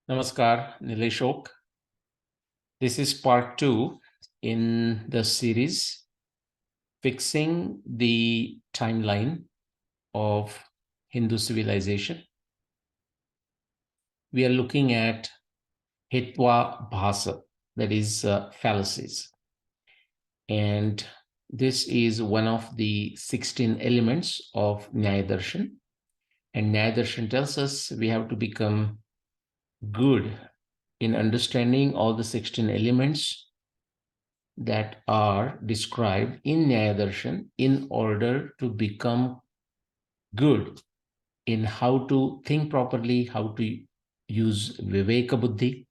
Namaskar, Nileshok. This is part 2 in the series Fixing the Timeline of Hindu Civilization. We are looking at Hitwa Bhasa, that is fallacies. And this is one of the 16 elements of Nyaya Darshan. And Nyaya Darshan tells us we have to become good in understanding all the 16 elements that are described in Nyaya Darshan in order to become good in how to think properly, how to use Viveka Buddhi,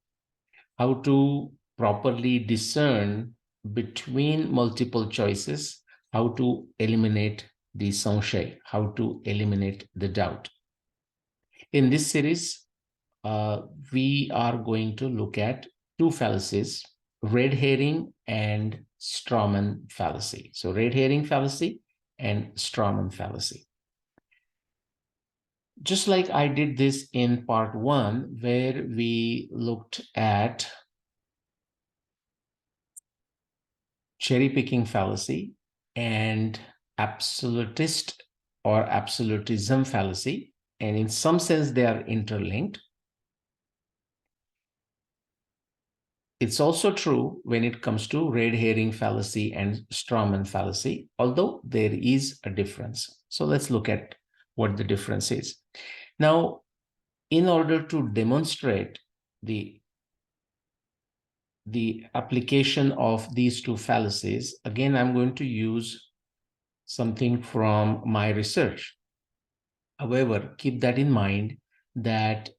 how to properly discern between multiple choices, how to eliminate the samshay, how to eliminate the doubt. In this series, we are going to look at two fallacies, red herring and strawman fallacy. So red herring fallacy and strawman fallacy. Just like I did this in part 1, where we looked at cherry picking fallacy and absolutist or absolutism fallacy, and in some sense they are interlinked. It's also true when it comes to red herring fallacy and strawman fallacy, although there is a difference. So let's look at what the difference is. Now, in order to demonstrate the application of these two fallacies, again, I'm going to use something from my research. However, keep that in mind that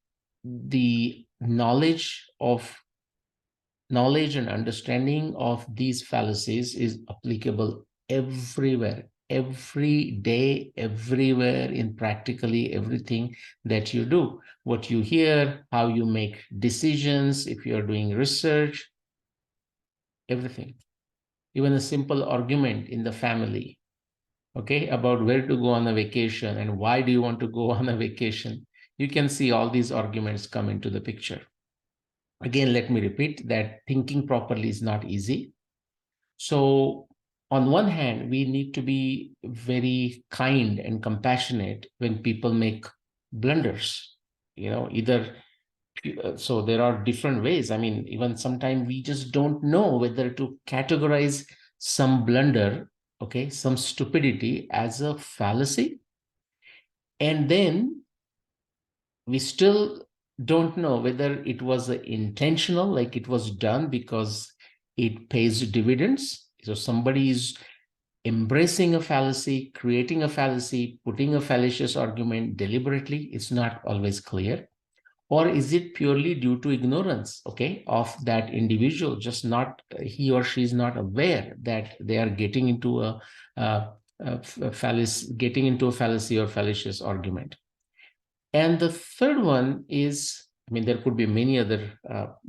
the knowledge and understanding of these fallacies is applicable everywhere, every day, everywhere, in practically everything that you do. What you hear, how you make decisions, if you're doing research, everything. Even a simple argument in the family, okay, about where to go on a vacation and why do you want to go on a vacation. You can see all these arguments come into the picture. Again, let me repeat that thinking properly is not easy. So on one hand, we need to be very kind and compassionate when people make blunders, either. So there are different ways. I mean, even sometimes we just don't know whether to categorize some blunder, okay, some stupidity as a fallacy. And then we still don't know whether it was intentional, like it was done because it pays dividends. So somebody is embracing a fallacy, creating a fallacy, putting a fallacious argument deliberately. It's not always clear. Or is it purely due to ignorance, okay, of that individual, just not, he or she is not aware that they are getting into a fallacy or fallacious argument. And the third one is, I mean, there could be many other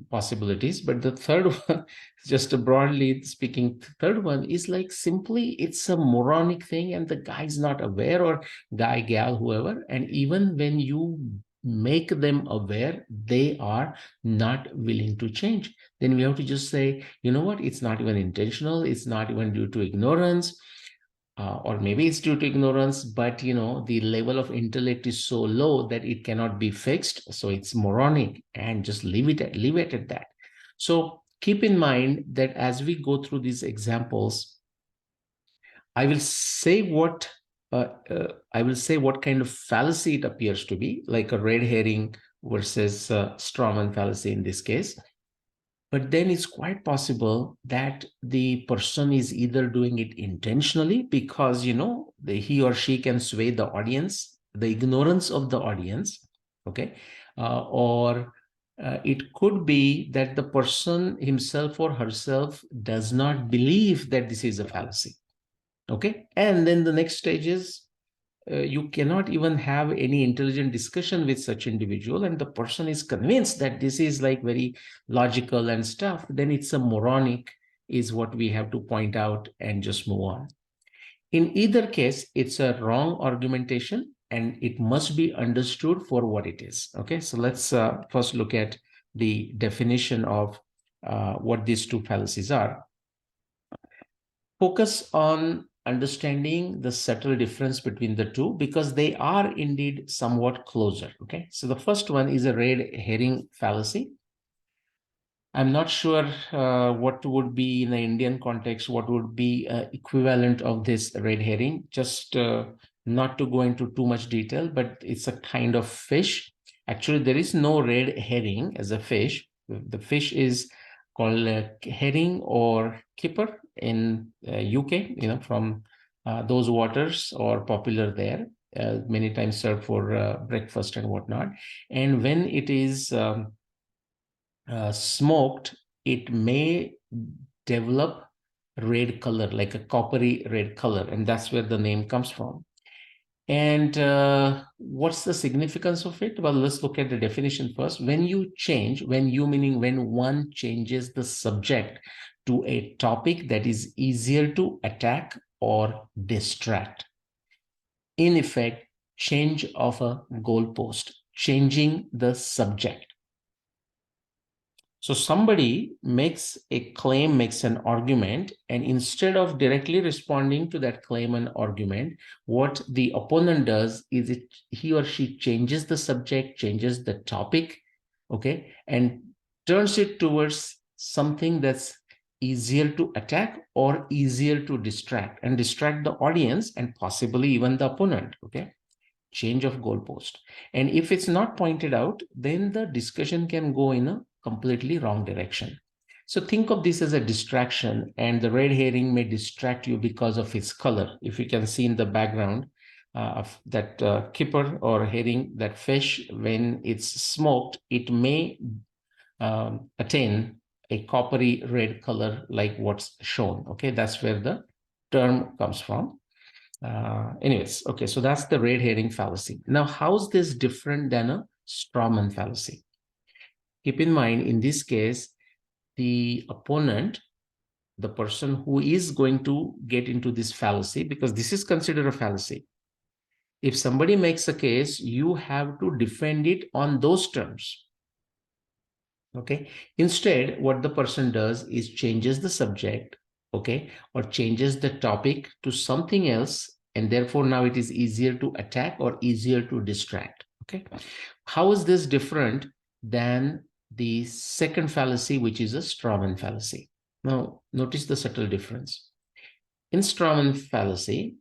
possibilities, but the third one, just broadly speaking, third one is like simply it's a moronic thing and the guy's not aware, or guy, gal, whoever. And even when you make them aware, they are not willing to change. Then we have to just say, you know what, it's not even intentional, it's not even due to ignorance. Or maybe it's due to ignorance, but the level of intellect is so low that it cannot be fixed. So it's moronic, and just leave it at that. So keep in mind that as we go through these examples, I will say what kind of fallacy it appears to be, like a red herring versus strawman fallacy in this case. But then it's quite possible that the person is either doing it intentionally because, he or she can sway the audience, the ignorance of the audience, okay? Or it could be that the person himself or herself does not believe that this is a fallacy, okay? And then the next stage is, you cannot even have any intelligent discussion with such individual, and the person is convinced that this is like very logical and stuff, then it's a moronic, is what we have to point out and just move on. In either case, it's a wrong argumentation and it must be understood for what it is. Okay, so let's first look at the definition of what these two fallacies are. Focus on understanding the subtle difference between the two because they are indeed somewhat closer. Okay, so the first one is a red herring fallacy. I'm not sure what would be in the Indian context, what would be equivalent of this red herring. Just not to go into too much detail, but it's a kind of fish. Actually, there is no red herring as a fish. The fish is called herring or kipper in UK, from those waters or popular there, many times served for breakfast and whatnot. And when it is smoked, it may develop red color, like a coppery red color, and that's where the name comes from. And what's the significance of it? Well, let's look at the definition first. When you change, meaning when one changes the subject to a topic that is easier to attack or distract. In effect, change of a goalpost, changing the subject. So somebody makes a claim, makes an argument, and instead of directly responding to that claim and argument, what the opponent does is he or she changes the subject, changes the topic, okay, and turns it towards something that's easier to attack or easier to distract the audience and possibly even the opponent, okay? Change of goalpost. And if it's not pointed out, then the discussion can go in a completely wrong direction. So think of this as a distraction, and the red herring may distract you because of its color. If you can see in the background of that kipper or herring, that fish, when it's smoked, it may attain a coppery red color like what's shown. Okay, that's where the term comes from. Anyways, okay, so that's the red herring fallacy. Now, how's this different than a straw man fallacy? Keep in mind, in this case, the opponent, the person who is going to get into this fallacy, because this is considered a fallacy. If somebody makes a case, you have to defend it on those terms. Okay. Instead, what the person does is changes the subject, okay, or changes the topic to something else, and therefore now it is easier to attack or easier to distract. Okay. How is this different than the second fallacy, which is a strawman fallacy? Now, notice the subtle difference. In strawman fallacy,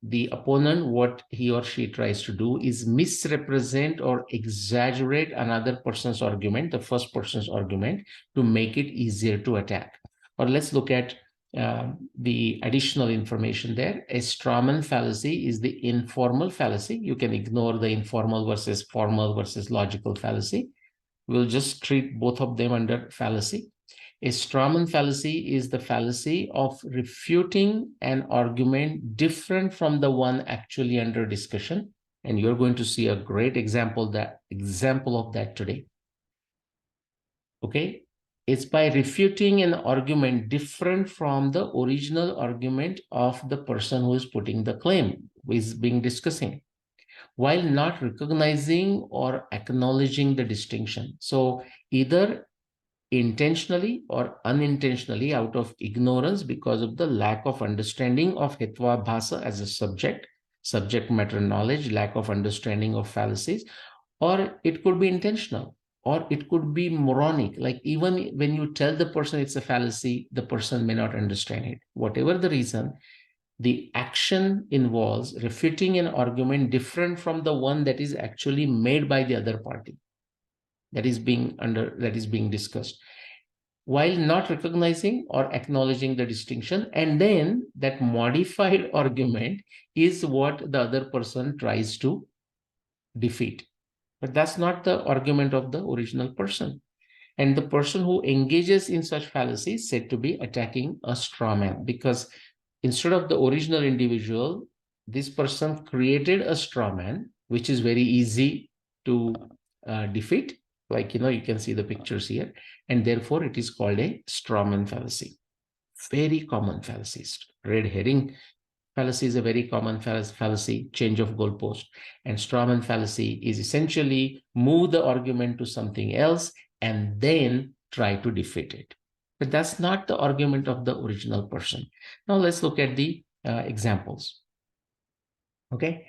the opponent, what he or she tries to do is misrepresent or exaggerate another person's argument, the first person's argument, to make it easier to attack. Or let's look at the additional information there. A strawman fallacy is the informal fallacy. You can ignore the informal versus formal versus logical fallacy. We'll just treat both of them under fallacy. A strawman fallacy is the fallacy of refuting an argument different from the one actually under discussion. And you're going to see a great example of that today. Okay. It's by refuting an argument different from the original argument of the person who is putting the claim, who is being discussing, while not recognizing or acknowledging the distinction. So either intentionally or unintentionally, out of ignorance because of the lack of understanding of Hitwa Bhasa as a subject matter knowledge, lack of understanding of fallacies, or it could be intentional, or it could be moronic. Like even when you tell the person it's a fallacy, the person may not understand it. Whatever the reason, the action involves refuting an argument different from the one that is actually made by the other party, that is being discussed, while not recognizing or acknowledging the distinction. And then that modified argument is what the other person tries to defeat. But that's not the argument of the original person. And the person who engages in such fallacy is said to be attacking a straw man, because instead of the original individual, this person created a straw man, which is very easy to defeat. Like, you can see the pictures here. And therefore, it is called a straw man fallacy. Very common fallacies. Red herring fallacy is a very common fallacy, change of goalpost. And straw man fallacy is essentially move the argument to something else and then try to defeat it. But that's not the argument of the original person. Now let's look at the examples. Okay,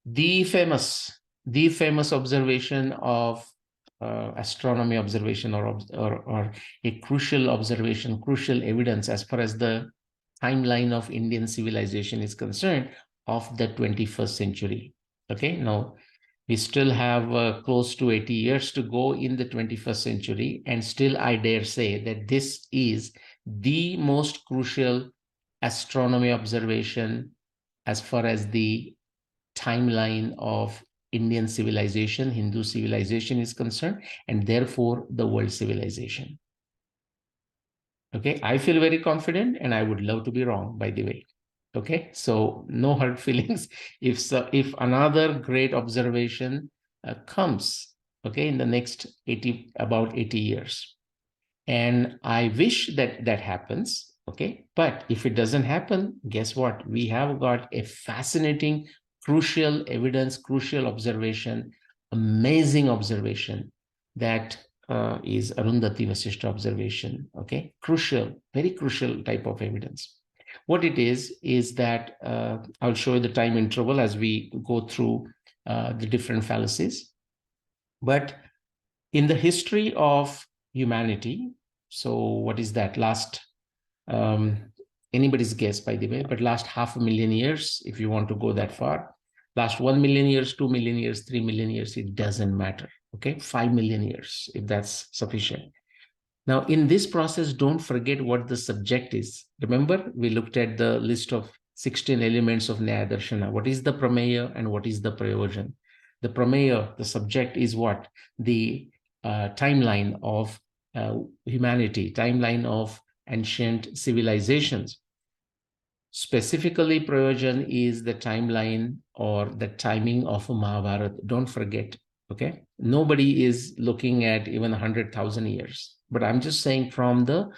the famous observation of astronomy observation, or a crucial observation, crucial evidence as far as the timeline of Indian civilization is concerned, of the 21st century. Okay, now we still have close to 80 years to go in the 21st century, and still I dare say that this is the most crucial astronomy observation as far as the timeline of Indian civilization, Hindu civilization is concerned, and therefore the world civilization. Okay, I feel very confident, and I would love to be wrong, by the way. Okay, so no hurt feelings if another great observation comes, okay, in the next about 80 years. And I wish that that happens, okay? But if it doesn't happen, guess what? We have got a fascinating, crucial evidence, crucial observation, amazing observation that is Arundhati Vasishtha observation, okay? Crucial, very crucial type of evidence. What it is that I'll show you the time interval as we go through the different fallacies. But in the history of humanity, so what is that? Last, anybody's guess, by the way, but last 500,000 years, if you want to go that far, last 1 million years, 2 million years, 3 million years, it doesn't matter. Okay, 5 million years, if that's sufficient. Now, in this process, don't forget what the subject is. Remember, we looked at the list of 16 elements of Nyaya Darshana. What is the prameya and what is the prayojan? The prameya, the subject, is what? The timeline of humanity, timeline of ancient civilizations. Specifically, prayojan is the timeline or the timing of Mahabharata. Don't forget, okay? Nobody is looking at even 100,000 years. But I'm just saying, from the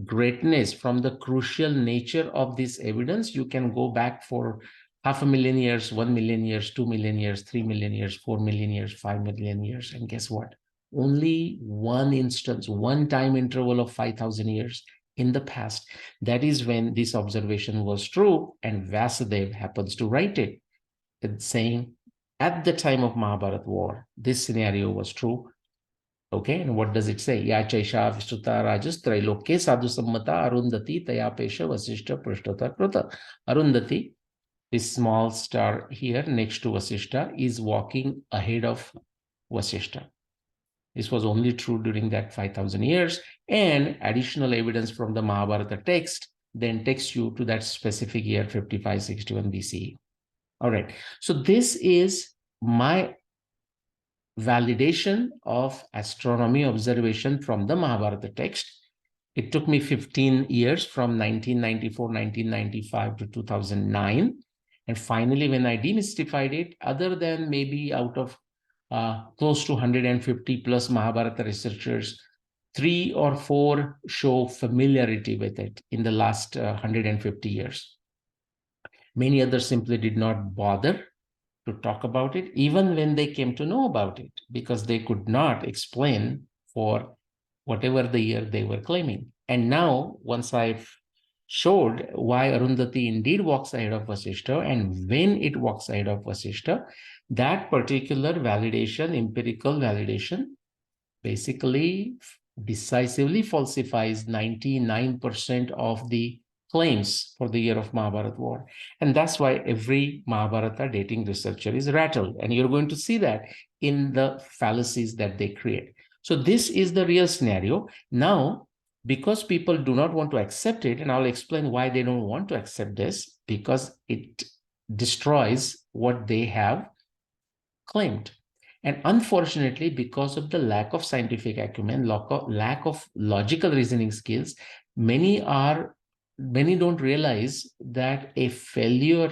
greatness, from the crucial nature of this evidence, you can go back for 500,000 years, 1 million years, 2 million years, 3 million years, 4 million years, 5 million years. And guess what? Only one instance, one time interval of 5,000 years in the past, that is when this observation was true, and Vasudev happens to write it, saying at the time of Mahabharata war, this scenario was true. Okay, and what does it say? Ya chaisha vishtuta rajas trailoke sadhu sammata arundhati taya pesha vasishta prashtata kruta. Arundhati, this small star here next to Vasishta, is walking ahead of Vasishta. This was only true during that 5,000 years, and additional evidence from the Mahabharata text then takes you to that specific year 5561 BCE. All right, so this is my validation of astronomy observation from the Mahabharata text. It took me 15 years from 1994, 1995 to 2009. And finally, when I demystified it, other than maybe out of close to 150 plus Mahabharata researchers, 3 or 4 show familiarity with it in the last 150 years. Many others simply did not bother to talk about it, even when they came to know about it, because they could not explain for whatever the year they were claiming. And now, once I've showed why Arundhati indeed walks ahead of Vasishta, and when it walks ahead of Vasishta, that particular validation, empirical validation, basically decisively falsifies 99% of the claims for the year of Mahabharata war. And that's why every Mahabharata dating researcher is rattled. And you're going to see that in the fallacies that they create. So this is the real scenario. Now, because people do not want to accept it, and I'll explain why they don't want to accept this, because it destroys what they have claimed. And unfortunately, because of the lack of scientific acumen, lack of logical reasoning skills, many don't realize that a failure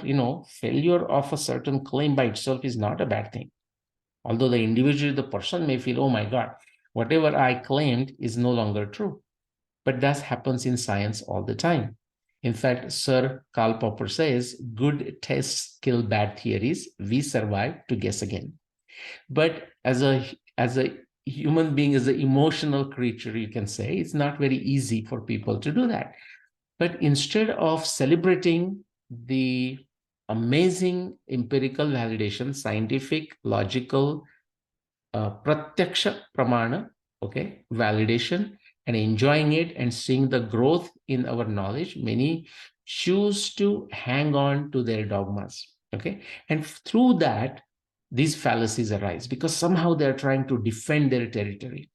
of a certain claim by itself is not a bad thing. Although the individual, the person may feel, oh my God, whatever I claimed is no longer true. But that happens in science all the time. In fact, Sir Karl Popper says, good tests kill bad theories. We survive to guess again. But as a human being is an emotional creature, you can say. It's not very easy for people to do that. But instead of celebrating the amazing empirical validation, scientific, logical, pratyaksha pramana, okay, validation, and enjoying it and seeing the growth in our knowledge, many choose to hang on to their dogmas, okay, and through that, these fallacies arise because somehow they're trying to defend their territory.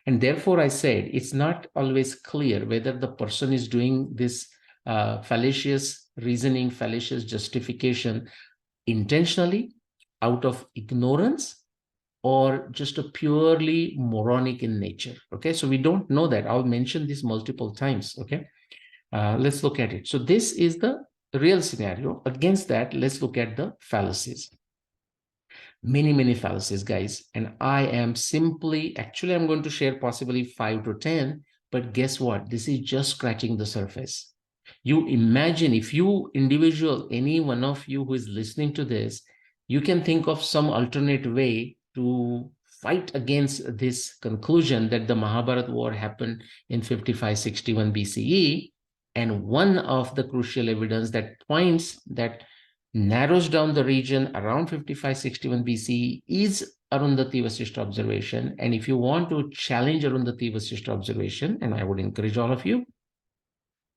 And therefore, I said it's not always clear whether the person is doing this fallacious reasoning, fallacious justification intentionally, out of ignorance, or just a purely moronic in nature. Okay, so we don't know that. I'll mention this multiple times. Okay, let's look at it. So this is the real scenario. Against that, let's look at the fallacies. Many fallacies, guys, and I am simply, actually I'm going to share possibly 5 to 10, but guess what, this is just scratching the surface. You imagine, if you individual, any one of you who is listening to this, you can think of some alternate way to fight against this conclusion that the Mahabharata war happened in 5561 BCE. And one of the crucial evidence that points, that narrows down the region around 5561 BCE is Arundhati Vasishtha observation. And if you want to challenge Arundhati Vasishtha observation, and I would encourage all of you,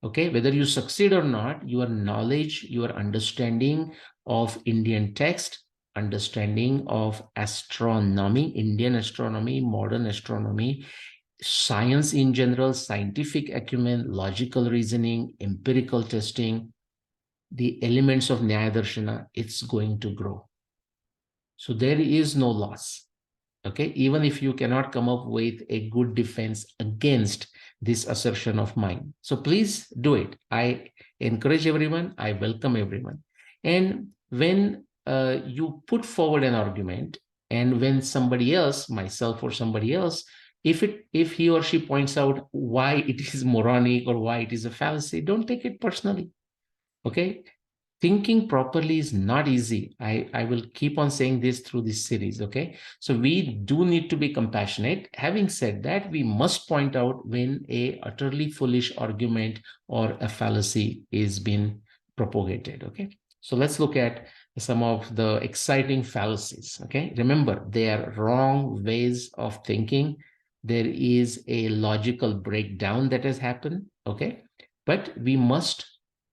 okay, whether you succeed or not, your knowledge, your understanding of Indian text, understanding of astronomy, Indian astronomy, modern astronomy, science in general, scientific acumen, logical reasoning, empirical testing, the elements of Nyaya Darshana, it's going to grow. So there is no loss. Okay, even if you cannot come up with a good defense against this assertion of mine. So please do it. I encourage everyone. I welcome everyone. And when you put forward an argument, and when somebody else, myself or somebody else, if he or she points out why it is moronic or why it is a fallacy, don't take it personally. Okay, thinking properly is not easy. I will keep on saying this through this series, okay? So we do need to be compassionate. Having said that, we must point out when a utterly foolish argument or a fallacy is being propagated, okay? So let's look at some of the exciting fallacies, okay? Remember, they are wrong ways of thinking. There is a logical breakdown that has happened, okay? But we must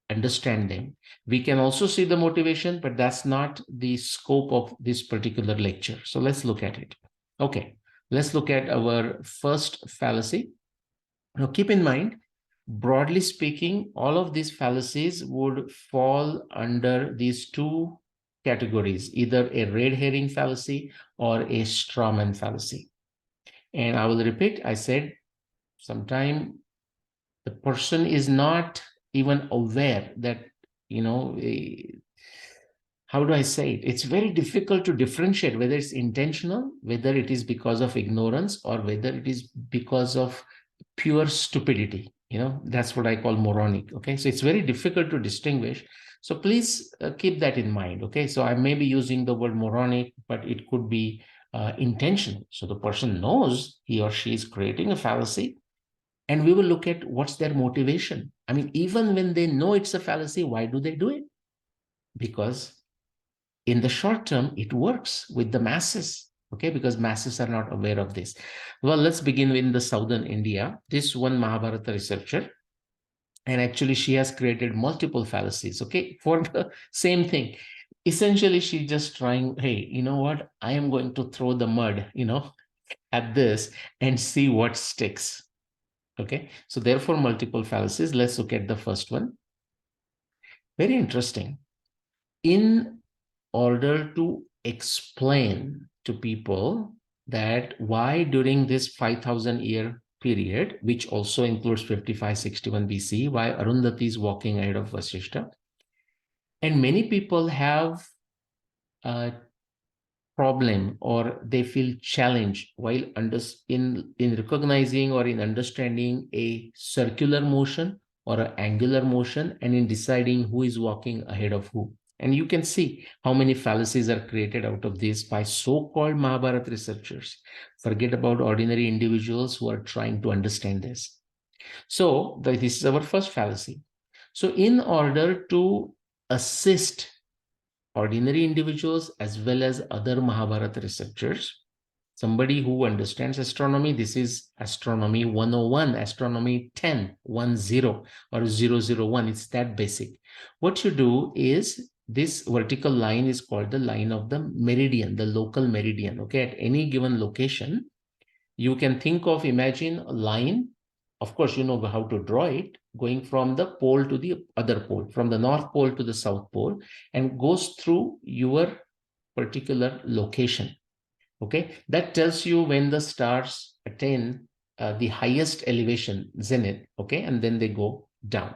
understand them. We can also see the motivation, but that's not the scope of this particular lecture. So let's look at it. Okay, let's look at our first fallacy. Now keep in mind, broadly speaking, all of these fallacies would fall under these two categories, either a red herring fallacy or a straw man fallacy. And I will repeat, I said sometime the person is not even aware that, you know, how do I say it? It's very difficult to differentiate whether it's intentional, whether it is because of ignorance, or whether it is because of pure stupidity. You know, that's what I call moronic. Okay, so it's very difficult to distinguish. So please keep that in mind. Okay, so I may be using the word moronic, but it could be intentional. So the person knows he or she is creating a fallacy, and we will look at what's their motivation. I mean, even when they know it's a fallacy, why do they do it? Because in the short term, it works with the masses, okay, because masses are not aware of this. Well, let's begin in the southern India. This one Mahabharata researcher, and actually she has created multiple fallacies, okay, for the same thing. Essentially, she's just trying, hey, you know what? I am going to throw the mud, you know, at this and see what sticks. Okay, so therefore multiple fallacies. Let's look at the first one. Very interesting. In order to explain to people that why during this 5,000 year period, which also includes 5561 BC, why Arundhati is walking ahead of Vasishtha. And many people have a problem, or they feel challenged while in recognizing or in understanding a circular motion or an angular motion, and in deciding who is walking ahead of who. And you can see how many fallacies are created out of this by so-called Mahabharata researchers. Forget about ordinary individuals who are trying to understand this. So this is our first fallacy. So in order to assist ordinary individuals as well as other Mahabharata researchers, somebody who understands astronomy, this is astronomy 101, astronomy 10, 10 or 001. It's that basic. What you do is this vertical line is called the line of the meridian, the local meridian. Okay, at any given location, you can think of, imagine a line. Of course, you know how to draw it, going from the pole to the other pole, from the North Pole to the South Pole, and goes through your particular location. Okay, that tells you when the stars attain the highest elevation, zenith. Okay, and then they go down.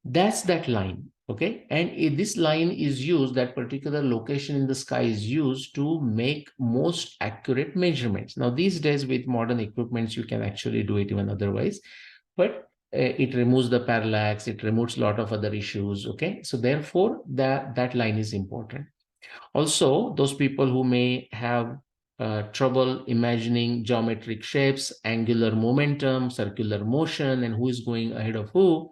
That's that line. Okay, and if this line is used, that particular location in the sky is used to make most accurate measurements. Now these days with modern equipments you can actually do it even otherwise, but it removes the parallax, it removes a lot of other issues. Okay, so therefore that line is important. Also, those people who may have trouble imagining geometric shapes, angular momentum, circular motion, and who is going ahead of who,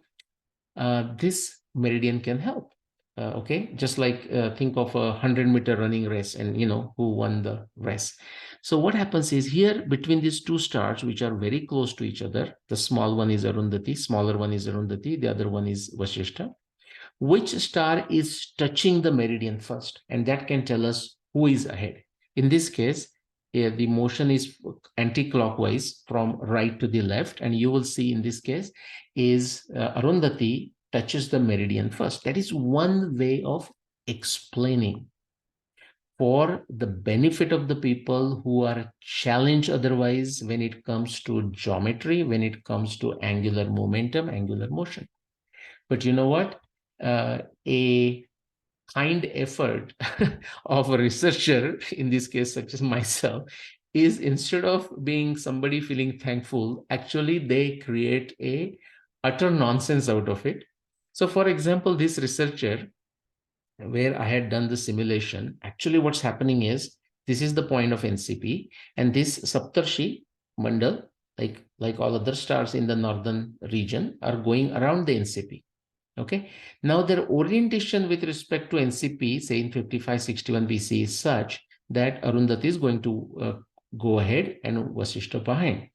this meridian can help. Okay, just like think of a 100-meter running race, and you know who won the race. So what happens is, here between these two stars, which are very close to each other, the small one is Arundhati, smaller one is Arundhati, the other one is Vasishta. Which star is touching the meridian first? And that can tell us who is ahead. In this case, the motion is anti-clockwise from right to the left, and you will see in this case is Arundhati touches the meridian first. That is one way of explaining, for the benefit of the people who are challenged otherwise when it comes to geometry, when it comes to angular momentum, angular motion. But you know what? A kind effort of a researcher, in this case, such as myself, is, instead of being somebody feeling thankful, actually they create a utter nonsense out of it. So for example, this researcher, where I had done the simulation, actually what's happening is, this is the point of NCP, and this Saptarshi Mandal, like all other stars in the northern region, are going around the NCP. Okay. Now their orientation with respect to NCP, say in 5561 BC, is such that Arundhati is going to go ahead and Vasishta behind.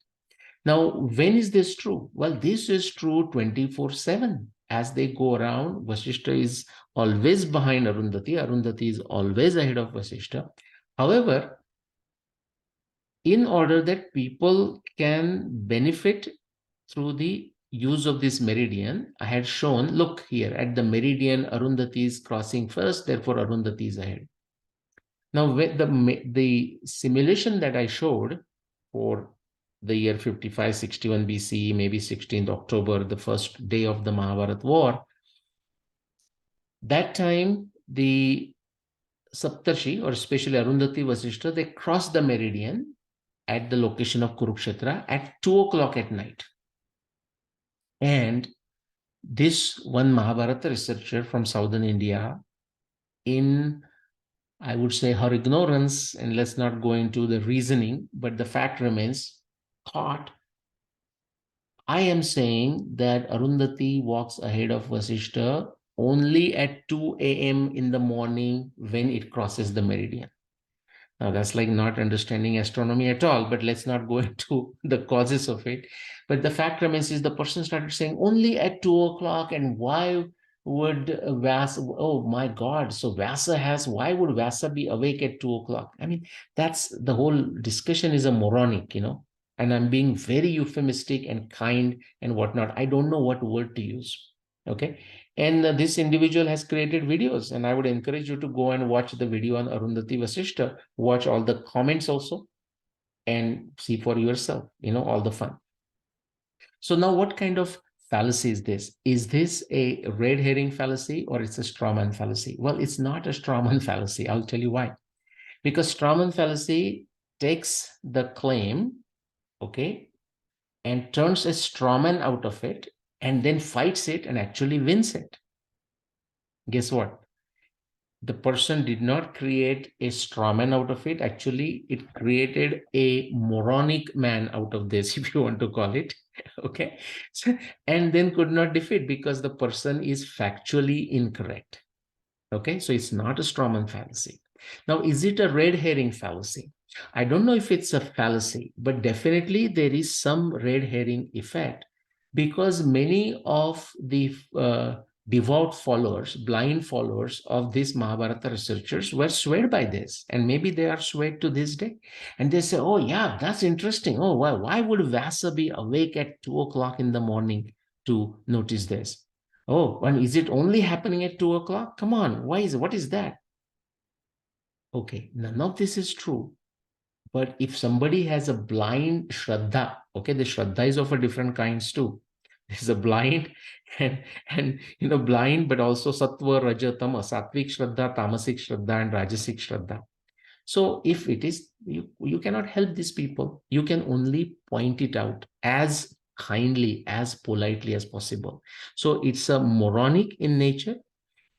Now, when is this true? Well, this is true 24/7. As they go around, Vasishta is always behind Arundhati. Arundhati is always ahead of Vasishta. However, in order that people can benefit through the use of this meridian, I had shown, look here, at the meridian, Arundhati is crossing first, therefore Arundhati is ahead. Now, the simulation that I showed for the year 5561 BC, maybe 16th October, the first day of the Mahabharata war, that time the Saptarshi, or especially Arundhati, Vasishta, they crossed the meridian at the location of Kurukshetra at 2 o'clock at night. And this one Mahabharata researcher from southern India, in, I would say, her ignorance, and let's not go into the reasoning, but the fact remains, thought, I am saying that Arundhati walks ahead of Vasishta only at 2 a.m. in the morning when it crosses the meridian. Now, that's like not understanding astronomy at all, but let's not go into the causes of it. But the fact remains is, the person started saying only at 2 o'clock, and why would Vyasa, oh my God, so Vyasa has, why would Vyasa be awake at 2 o'clock? I mean, that's the whole discussion is a moronic, you know, and I'm being very euphemistic and kind and whatnot. I don't know what word to use. Okay. And this individual has created videos, and I would encourage you to go and watch the video on Arundhati Vasishta, watch all the comments also, and see for yourself, you know, all the fun. So now, what kind of fallacy is this? Is this a red herring fallacy, or it's a strawman fallacy? Well, it's not a strawman fallacy. I'll tell you why. Because strawman fallacy takes the claim, okay, and turns a strawman out of it, and then fights it and actually wins it. Guess what? The person did not create a straw man out of it. Actually, it created a moronic man out of this, if you want to call it. Okay. So, and then could not defeat because the person is factually incorrect. Okay, so it's not a strawman fallacy. Now, is it a red herring fallacy? I don't know if it's a fallacy, but definitely there is some red herring effect because many of the devout followers, blind followers of these Mahabharata researchers were swayed by this, and maybe they are swayed to this day. And they say, oh, yeah, that's interesting. Oh, why would Vyasa be awake at 2 o'clock in the morning to notice this? Oh, and is it only happening at 2 o'clock? Come on, why is what is that? Okay, none of this is true. But if somebody has a blind Shraddha, okay, the Shraddha is of a different kinds too. There's a blind and blind, but also Sattva, Raja, Tama, Sattvic Shraddha, Tamasic Shraddha, and Rajasic Shraddha. So if it is, you cannot help these people. You can only point it out as kindly, as politely as possible. So it's a moronic in nature.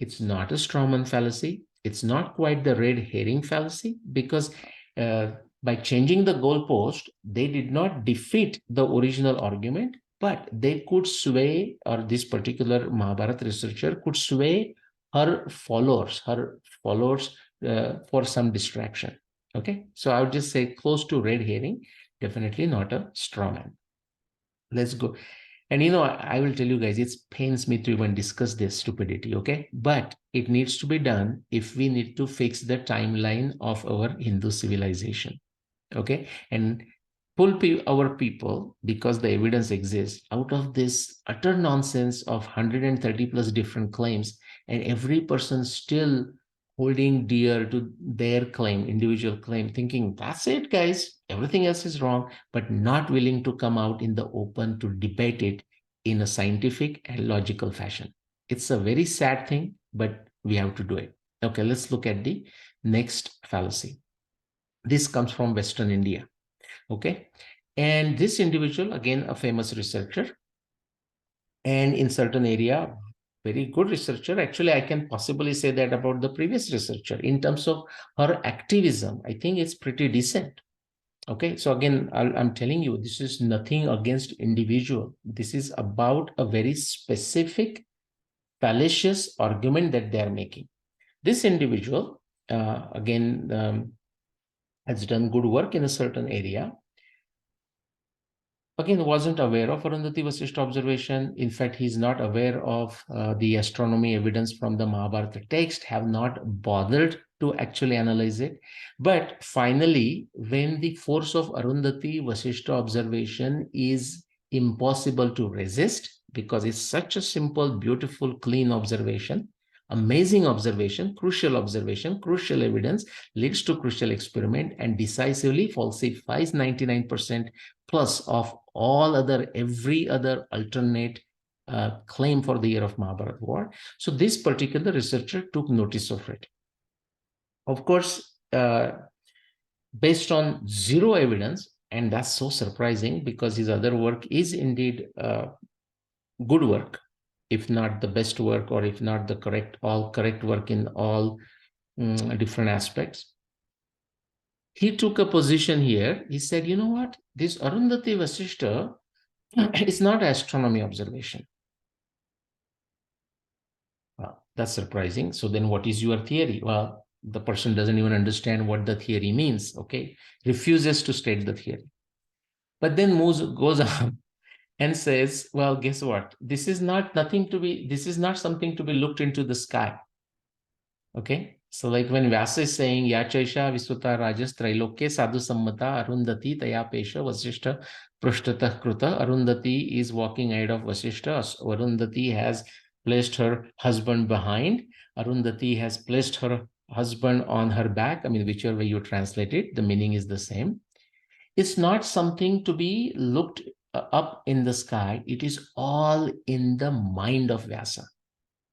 It's not a strawman fallacy. It's not quite the red herring fallacy because uh, by changing the goalpost, they did not defeat the original argument, but they could sway, or this particular Mahabharata researcher could sway her followers for some distraction. Okay, so I would just say close to red herring, definitely not a strawman. Let's go. And I will tell you guys, it pains me to even discuss this stupidity, okay? But it needs to be done if we need to fix the timeline of our Hindu civilization, okay? And pull our people, because the evidence exists, out of this utter nonsense of 130 plus different claims, and every person still holding dear to their claim, individual claim, thinking that's it, guys, everything else is wrong, but not willing to come out in the open to debate it in a scientific and logical fashion. It's a very sad thing, but we have to do it. Okay, let's look at the next fallacy. This comes from Western India. Okay. And this individual, again, a famous researcher, and in certain area, very good researcher. Actually, I can possibly say that about the previous researcher in terms of her activism. I think it's pretty decent. Okay. So again, I'm telling you, this is nothing against individual. This is about a very specific fallacious argument that they are making. This individual, again, has done good work in a certain area. Again, wasn't aware of Arundhati Vasishtha observation. In fact, he's not aware of the astronomy evidence from the Mahabharata text, have not bothered to actually analyze it. But finally, when the force of Arundhati Vasishtha observation is impossible to resist, because it's such a simple, beautiful, clean observation, amazing observation, crucial evidence, leads to crucial experiment and decisively falsifies 99% plus of every other alternate claim for the year of Mahabharata war. So this particular researcher took notice of it. Of course, based on zero evidence, and that's so surprising because his other work is indeed good work, if not the best work, or if not the correct work in all different aspects. He took a position here. He said, you know what? This Arundhati Vasishtha is not astronomy observation. Well, that's surprising. So then what is your theory? Well, the person doesn't even understand what the theory means, okay? Refuses to state the theory. But then goes on and says, well, guess what? This is not something to be looked into the sky. Okay. So like when Vyasa is saying, Yachaisha Viswata Rajas Trailokya Sadhu Sammata Arundhati Taya Pesha Vasishta Prushtata Kruta. Arundhati is walking ahead of Vasishta. Arundhati has placed her husband behind. Arundhati has placed her husband on her back. I mean, whichever way you translate it, the meaning is the same. It's not something to be looked up in the sky. It is all in the mind of Vyasa.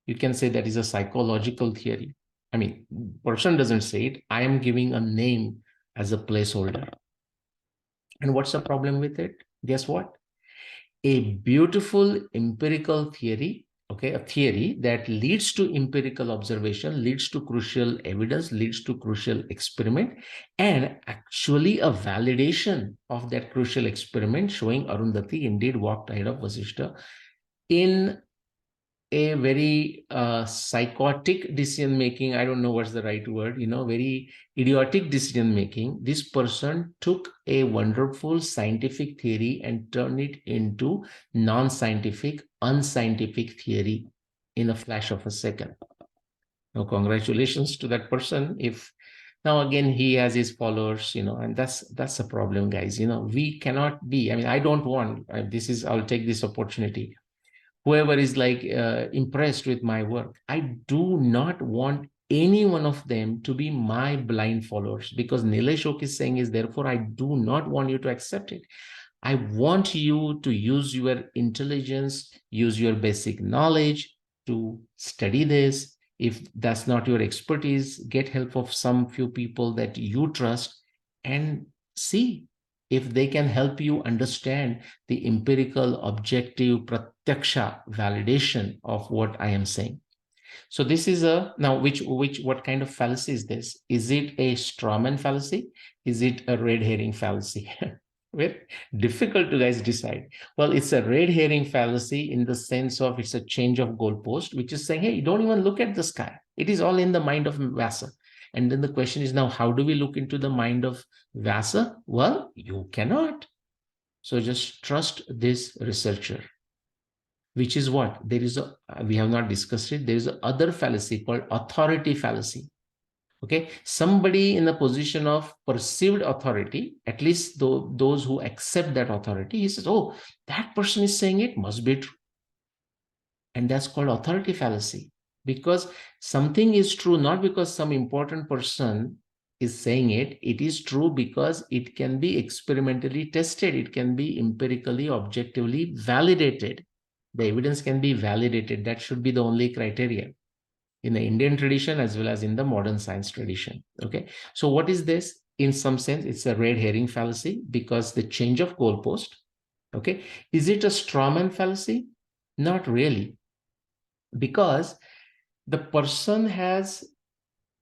You can say that is a psychological theory. I mean, person doesn't say it. I am giving a name as a placeholder. And what's the problem with it? Guess what? A beautiful empirical theory okay, a theory that leads to empirical observation, leads to crucial evidence, leads to crucial experiment, and actually a validation of that crucial experiment showing Arundhati indeed walked ahead of Vasishtha in a very psychotic decision making. I don't know what's the right word, very idiotic decision making. This person took a wonderful scientific theory and turned it into non-scientific, unscientific theory in a flash of a second. Now, congratulations to that person. If now again he has his followers, and that's a problem, guys. We cannot be. I mean, I don't want. I'll take this opportunity, whoever is like impressed with my work, I do not want any one of them to be my blind followers, because Nilesh Oak is saying is, therefore I do not want you to accept it. I want you to use your intelligence, use your basic knowledge to study this. If that's not your expertise, get help of some few people that you trust and see if they can help you understand the empirical, objective, pratyaksha validation of what I am saying. So this is now what kind of fallacy is this? Is it a strawman fallacy? Is it a red herring fallacy? Very difficult to guys decide. Well, it's a red herring fallacy in the sense of it's a change of goalpost, which is saying, hey, don't even look at the sky. It is all in the mind of Vyasa. And then the question is now, how do we look into the mind of Vyasa? Well, you cannot. So just trust this researcher, which is what there is we have not discussed it. There is a other fallacy called authority fallacy. Okay, somebody in a position of perceived authority, at least those who accept that authority, he says, oh, that person is saying it must be true. And that's called authority fallacy, because something is true not because some important person is saying it. It is true because it can be experimentally tested. It can be empirically, objectively validated. The evidence can be validated. That should be the only criteria in the Indian tradition as well as in the modern science tradition. Okay, so what is this? In some sense, it's a red herring fallacy because the change of goalpost. Okay, is it a strawman fallacy? Not really, because the person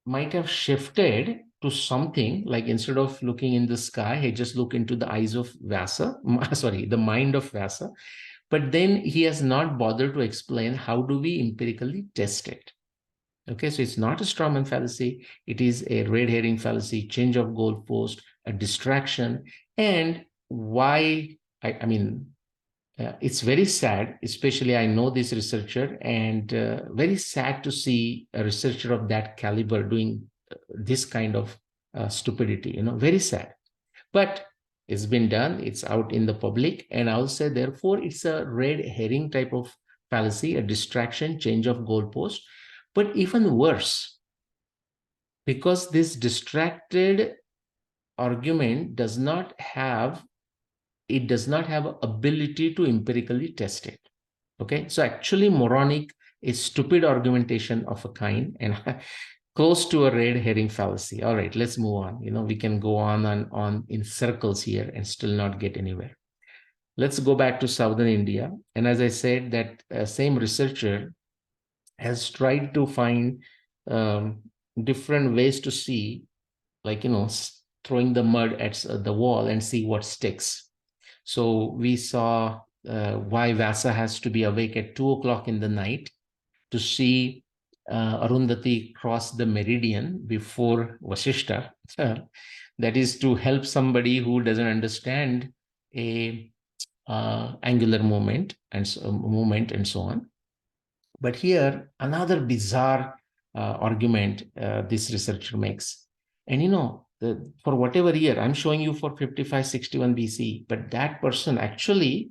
might have shifted to something like, instead of looking in the sky, he just look into the eyes of Vyasa, sorry, the mind of Vyasa. But then he has not bothered to explain how do we empirically test it. Okay, so it's not a strawman fallacy. It is a red herring fallacy, change of goalpost, a distraction. And why, I mean, it's very sad, especially I know this researcher, and very sad to see a researcher of that caliber doing this kind of stupidity, very sad. But it's been done, it's out in the public, and I'll say, therefore, it's a red herring type of fallacy, a distraction, change of goalpost. But even worse, because this distracted argument does not have ability to empirically test it. Okay, so actually moronic is stupid argumentation of a kind, and close to a red herring fallacy. All right, let's move on. We can go on and on in circles here and still not get anywhere. Let's go back to southern India. And as I said, that same researcher has tried to find different ways to see, like, throwing the mud at the wall and see what sticks. So we saw why Vyasa has to be awake at 2 o'clock in the night to see Arundhati cross the meridian before Vasishtha. That is to help somebody who doesn't understand a angular movement and so on. But here, another bizarre argument this researcher makes. And for whatever year, I'm showing you for 5561 BC, but that person actually,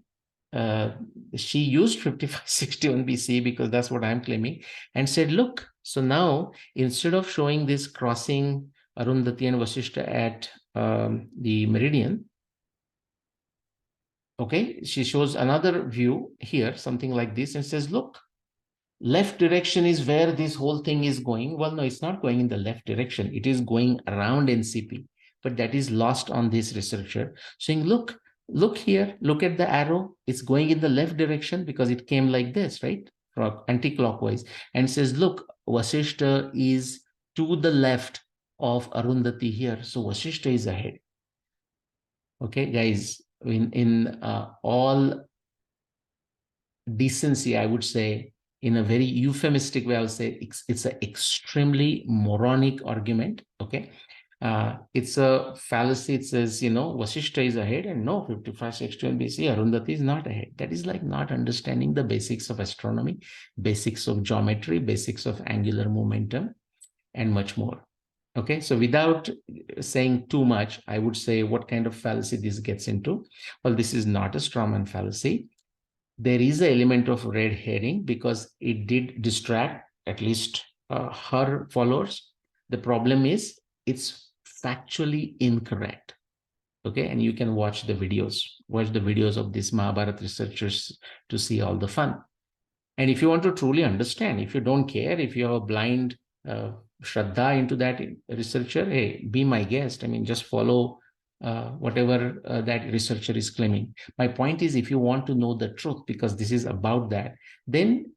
she used 5561 BC because that's what I'm claiming, and said, look, so now instead of showing this crossing Arundhati and Vasishtha at the meridian, okay, she shows another view here, something like this, and says, look, left direction is where this whole thing is going. Well, no, it's not going in the left direction. It is going around NCP, but that is lost on this researcher, saying, look here, look at the arrow. It's going in the left direction because it came like this, right? anti-clockwise, and says, look, Vasishta is to the left of Arundhati here, so Vasishta is ahead. Okay, guys, in all decency, I would say, in a very euphemistic way, I would say it's an extremely moronic argument. Okay. It's a fallacy. It says, Vasishta is ahead, and no, 5561 BC, Arundhati is not ahead. That is like not understanding the basics of astronomy, basics of geometry, basics of angular momentum, and much more. Okay, so without saying too much, I would say what kind of fallacy this gets into. Well, this is not a strawman fallacy. There is an element of red herring because it did distract at least her followers. The problem is it's factually incorrect. Okay, and you can watch the videos of these Mahabharata researchers to see all the fun. And if you want to truly understand, if you don't care, if you have a blind shraddha into that researcher, hey, be my guest. I mean, just follow whatever that researcher is claiming. My point is, if you want to know the truth, because this is about that, then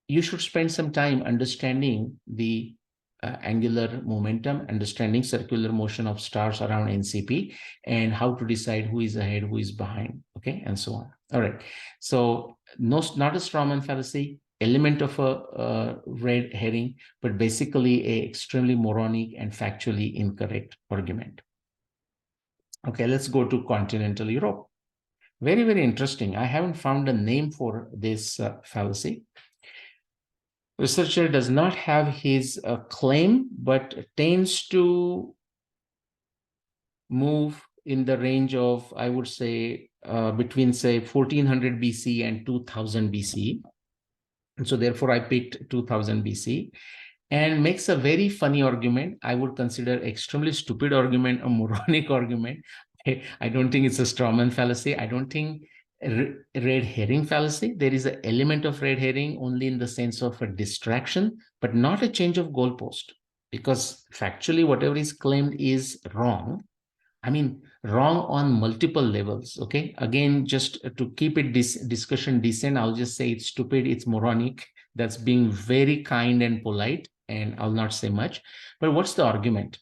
you should spend some time understanding the angular momentum, understanding circular motion of stars around NCP, and how to decide who is ahead, who is behind, okay, and so on. All right. So no, not a strawman fallacy, element of a red herring, but basically a extremely moronic and factually incorrect argument. Okay, let's go to continental Europe. Very, very interesting. I haven't found a name for this fallacy. Researcher does not have his claim, but tends to move in the range of, I would say, between, say, 1400 BC and 2000 BC. And so therefore, I picked 2000 BC and makes a very funny argument. I would consider extremely stupid argument, a moronic argument. I don't think it's a strawman fallacy. I don't think red herring fallacy. There is an element of red herring only in the sense of a distraction, but not a change of goalpost, because factually whatever is claimed is wrong. I mean, wrong on multiple levels. Okay. Again, just to keep it discussion decent, I'll just say it's stupid, it's moronic. That's being very kind and polite, and I'll not say much. But what's the argument?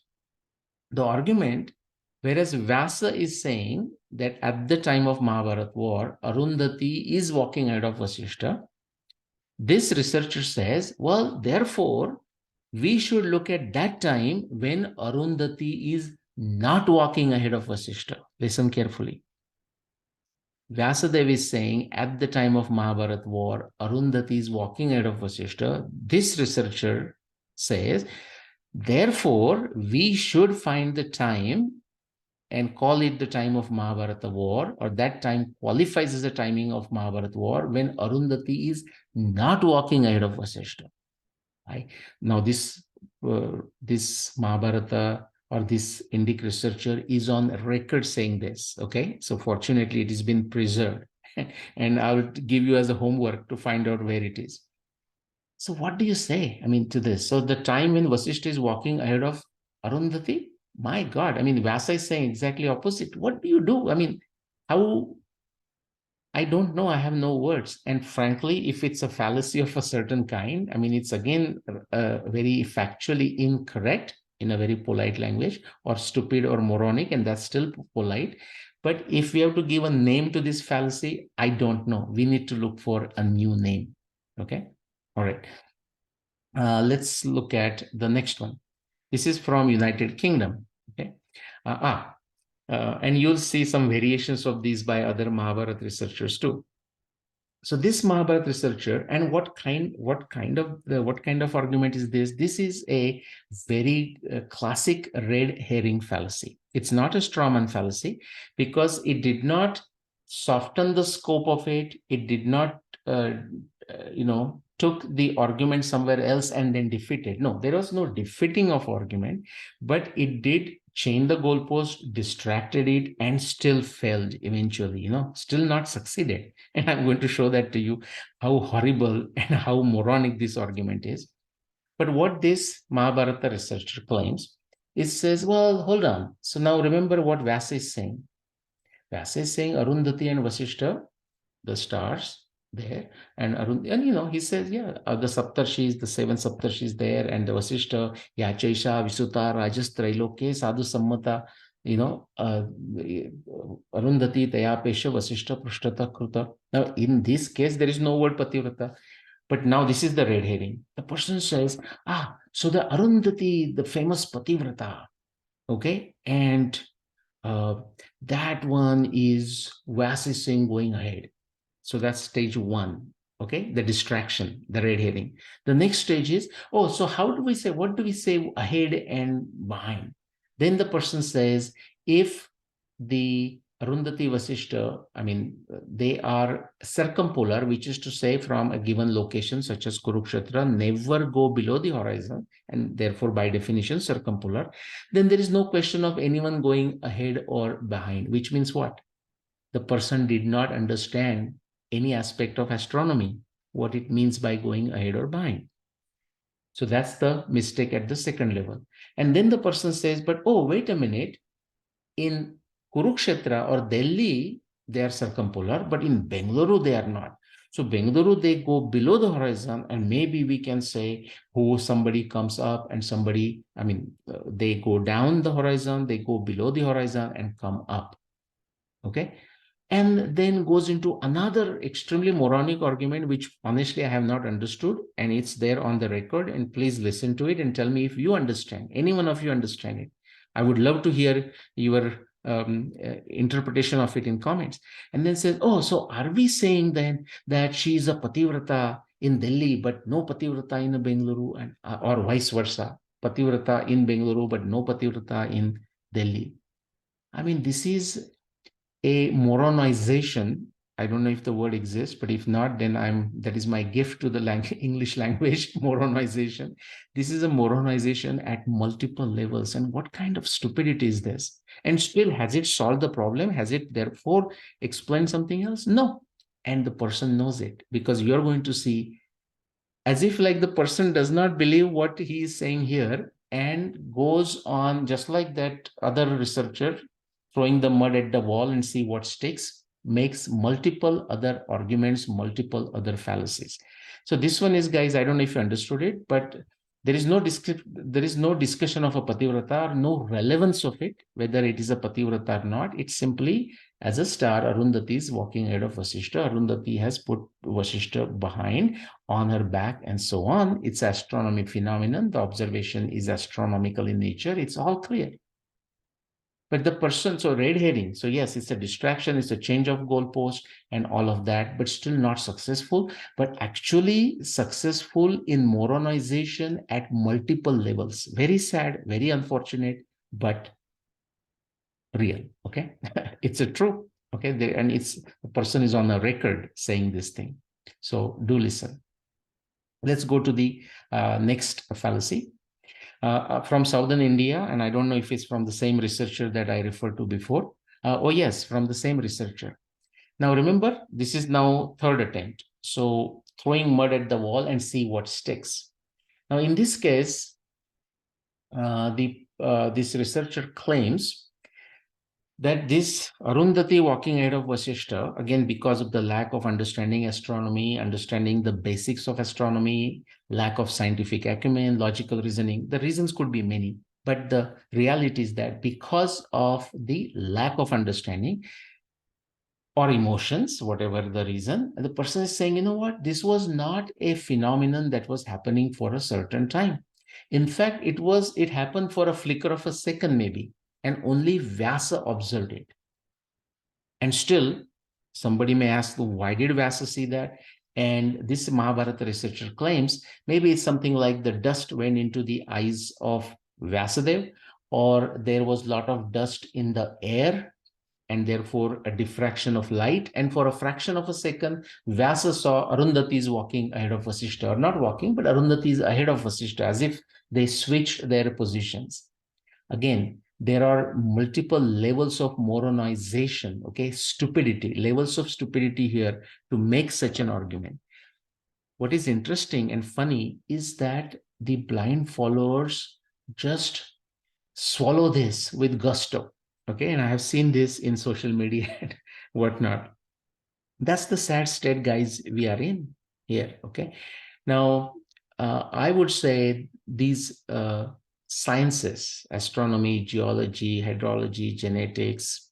The argument, whereas Vyasa is saying that at the time of Mahabharat war, Arundhati is walking ahead of Vasishta, this researcher says, well, therefore, we should look at that time when Arundhati is not walking ahead of Vasishta. Listen carefully. Vyasadeva is saying at the time of Mahabharat war, Arundhati is walking ahead of Vasishta. This researcher says, therefore, we should find the time and call it the time of Mahabharata war, or that time qualifies as the timing of Mahabharata war when Arundhati is not walking ahead of Vasishta. Right? Now, this Mahabharata or this Indic researcher is on record saying this. Okay, so fortunately, it has been preserved, and I will give you as a homework to find out where it is. So, what do you say? I mean, to this. So, the time when Vasishta is walking ahead of Arundhati, my God, I mean, Vyasa is saying exactly opposite. What do you do? I mean, how? I don't know. I have no words. And frankly, if it's a fallacy of a certain kind, I mean, it's again very factually incorrect in a very polite language, or stupid or moronic, and that's still polite. But if we have to give a name to this fallacy, I don't know. We need to look for a new name. Okay. All right. Let's look at the next one. This is from United Kingdom. Okay. And you'll see some variations of these by other Mahabharata researchers too. So this Mahabharata researcher, and what kind of argument is this? This is a very classic red herring fallacy. It's not a strawman fallacy because it did not soften the scope of it. It did not, took the argument somewhere else and then defeated. No, there was no defeating of argument, but it did change the goalpost, distracted it, and still failed eventually, still not succeeded. And I'm going to show that to you, how horrible and how moronic this argument is. But what this Mahabharata researcher claims, it says, well, hold on. So now remember what Vyasa is saying. Vyasa is saying Arundhati and Vasishta, the stars, there. And Arun, and he says, yeah, the Saptarshis, the seven Saptarshis there, and the Vasishta, Yachaisha, Visuta, Rajas, Trailoke, Sadhu Sammata, Arundhati, Tayapesha, Vasishta, Prushtata, Kruta. Now, in this case, there is no word Pativrata. But now this is the red herring. The person says, so the Arundhati, the famous Pativrata, okay, and uh, that one is Vasi Singh going ahead. So that's stage one. Okay, the distraction, the red herring. The next stage is, so how do we say, what do we say ahead and behind? Then the person says, if the Arundhati Vasishta, they are circumpolar, which is to say from a given location such as Kurukshetra, never go below the horizon, and therefore by definition circumpolar, then there is no question of anyone going ahead or behind, which means what? The person did not understand any aspect of astronomy, what it means by going ahead or behind. So that's the mistake at the second level. And then the person says, but wait a minute, in Kurukshetra or Delhi, they are circumpolar, but in Bengaluru, they are not. So Bengaluru, they go below the horizon, and maybe we can say somebody comes up and somebody, they go down the horizon, they go below the horizon and come up. Okay. And then goes into another extremely moronic argument, which honestly I have not understood, and it's there on the record. And please listen to it and tell me if you understand, any one of you understand it. I would love to hear your interpretation of it in comments. And then says, so are we saying then that she is a Pativrata in Delhi, but no Pativrata in Bengaluru, and or vice versa? Pativrata in Bengaluru, but no Pativrata in Delhi. This is a moronization. I don't know if the word exists, but if not, then that is my gift to the English language, moronization. This is a moronization at multiple levels. And what kind of stupidity is this? And still, has it solved the problem? Has it therefore explained something else? No. And the person knows it, because you're going to see as if like the person does not believe what he is saying here and goes on just like that other researcher throwing the mud at the wall and see what sticks, makes multiple other arguments, multiple other fallacies. So this one is, guys, I don't know if you understood it, but there is no discussion of a pativrata, or no relevance of it, whether it is a pativrata or not. It's simply as a star, Arundhati is walking ahead of Vasishta. Arundhati has put Vasishta behind on her back and so on. It's astronomic phenomenon. The observation is astronomical in nature. It's all clear. But the person, so red herring. So yes, it's a distraction, it's a change of goalpost and all of that, but still not successful, but actually successful in moronization at multiple levels. Very sad, very unfortunate, but real. Okay. It's a true. Okay. And it's the person is on a record saying this thing. So do listen. Let's go to the next fallacy. From southern India, and I don't know if it's from the same researcher that I referred to before. Yes, from the same researcher. Now remember, this is now third attempt. So throwing mud at the wall and see what sticks. Now in this case, this researcher claims that this Arundhati walking ahead of Vasishta, again, because of the lack of understanding astronomy, understanding the basics of astronomy, lack of scientific acumen, logical reasoning, the reasons could be many. But the reality is that because of the lack of understanding or emotions, whatever the reason, the person is saying, you know what, this was not a phenomenon that was happening for a certain time. In fact, it happened for a flicker of a second, maybe, and only Vyasa observed it. And still, somebody may ask, why did Vyasa see that? And this Mahabharata researcher claims maybe it's something like the dust went into the eyes of Vyasadev, or there was a lot of dust in the air, and therefore a diffraction of light. And for a fraction of a second, Vyasa saw Arundhati is walking ahead of Vasishta, or not walking, but Arundhati is ahead of Vasishta, as if they switched their positions. Again, there are multiple levels of moronization, okay, stupidity, levels of stupidity here to make such an argument. What is interesting and funny is that the blind followers just swallow this with gusto, okay, and I have seen this in social media and whatnot. That's the sad state, guys, we are in here. Okay. Now, I would say these sciences, astronomy, geology, hydrology, genetics,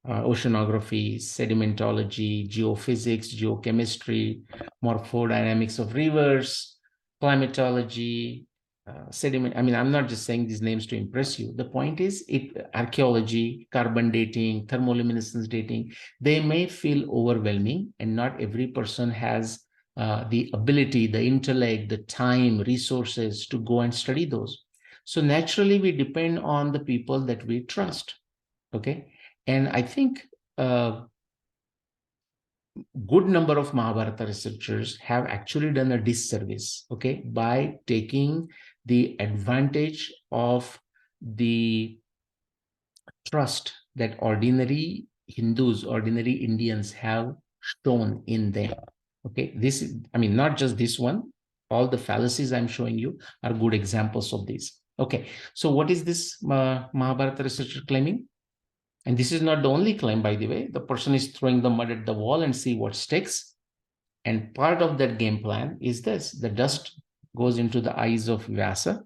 oceanography, sedimentology, geophysics, geochemistry, morphodynamics of rivers, climatology, sediment. I mean, I'm not just saying these names to impress you. The point is, archaeology, carbon dating, thermoluminescence dating, they may feel overwhelming, and not every person has the ability, the intellect, the time, resources to go and study those. So naturally, we depend on the people that we trust. Okay. And I think a good number of Mahabharata researchers have actually done a disservice, okay, by taking the advantage of the trust that ordinary Hindus, ordinary Indians have shown in them. Okay, this is, I mean, not just this one, all the fallacies I'm showing you are good examples of this. Okay, so what is this Mahabharata researcher claiming? And this is not the only claim, by the way. The person is throwing the mud at the wall and see what sticks. And part of that game plan is this: the dust goes into the eyes of Vyasa.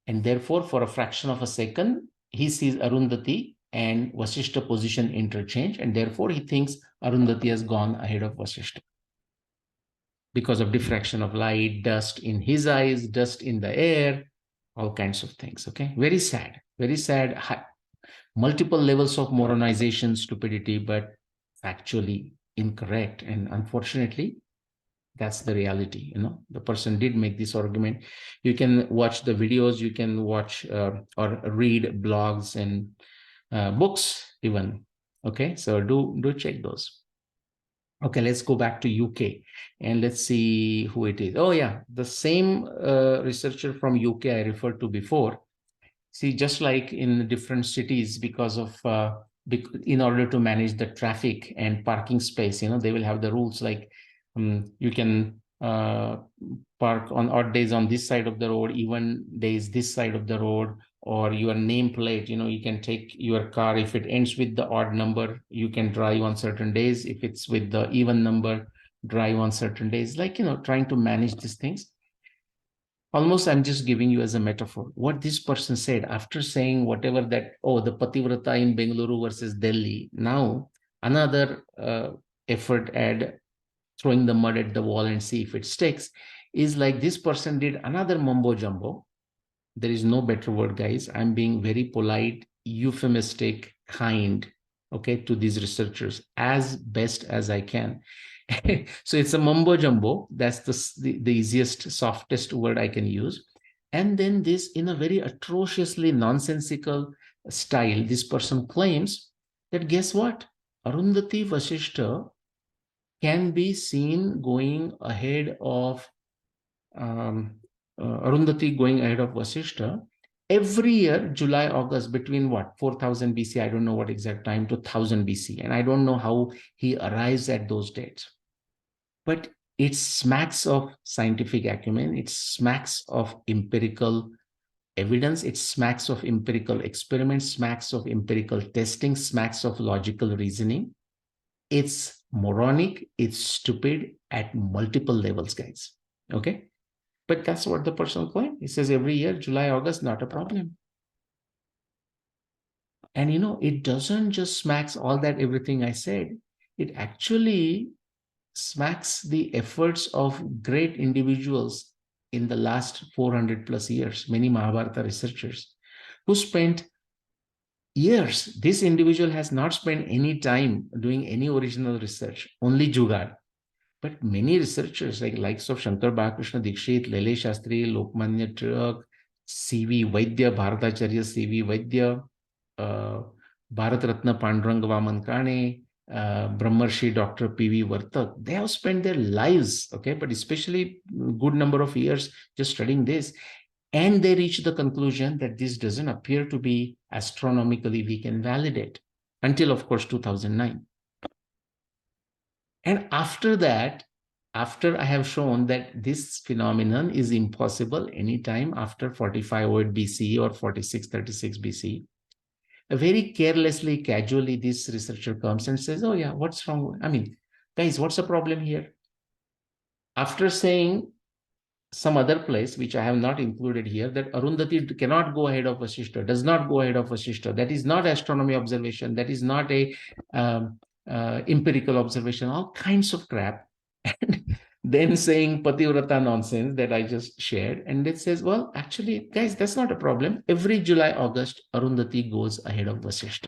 And therefore, for a fraction of a second, he sees Arundhati and Vasishta position interchange. And therefore, he thinks Arundhati has gone ahead of Vasishta because of diffraction of light, dust in his eyes, dust in the air, all kinds of things. Okay. Very sad. Very sad. Multiple levels of moronization, stupidity, but factually incorrect. And unfortunately, that's the reality. The person did make this argument. You can watch the videos, you can watch or read blogs and books even. Okay, so do check those. Okay, let's go back to UK and let's see who it is. Oh yeah, the same researcher from UK I referred to before. See, just like in different cities, because of in order to manage the traffic and parking space, they will have the rules like you can park on odd days on this side of the road, even days this side of the road, or your nameplate. You can take your car if it ends with the odd number, you can drive on certain days. If it's with the even number, drive on certain days. Like trying to manage these things. Almost, I'm just giving you as a metaphor what this person said after saying whatever that, oh, the Pativrata in Bengaluru versus Delhi. Now, another effort at throwing the mud at the wall and see if it sticks is like this person did another mumbo jumbo. There is no better word, guys. I'm being very polite, euphemistic, kind, okay, to these researchers as best as I can. So it's a mumbo jumbo. That's the easiest, softest word I can use. And then this, in a very atrociously nonsensical style, this person claims that, guess what? Arundhati Vasishta can be seen going ahead of Arundhati going ahead of Vasishta every year, July, August, between what, 4000 BC, I don't know what exact time, to 1000 BC. And I don't know how he arrives at those dates. But it smacks of scientific acumen, it smacks of empirical evidence, it smacks of empirical experiments, smacks of empirical testing, smacks of logical reasoning. It's moronic, it's stupid at multiple levels, guys. Okay? But that's what the person claimed. He says every year, July, August, not a problem. And it doesn't just smacks all that everything I said. It actually smacks the efforts of great individuals in the last 400 plus years, many Mahabharata researchers who spent years. This individual has not spent any time doing any original research, only Jugaad. But many researchers like likes of Shankar Balakrishna Dikshit, Lele Shastri, Lokmanya Tilak, C.V. Vaidya, Bharatacharya C.V. Vaidya, Bharat Ratna Panduranga Vaman Kane, Brahmarshi Dr. P.V. Vartak, they have spent their lives, okay, but especially good number of years just studying this. And they reach the conclusion that this doesn't appear to be astronomically we can validate until, of course, 2009. And after that, after I have shown that this phenomenon is impossible anytime after 4508 BC or 4636 BC, very carelessly, casually, this researcher comes and says, oh yeah, what's wrong? I mean, guys, what's the problem here? After saying some other place, which I have not included here, that Arundhati cannot go ahead of Vasishta, does not go ahead of Vasishta. That is not astronomy observation. That is not a um, empirical observation, all kinds of crap. And then saying Pativrata nonsense that I just shared. And it says, well, actually, guys, that's not a problem. Every July, August, Arundhati goes ahead of Vasishta.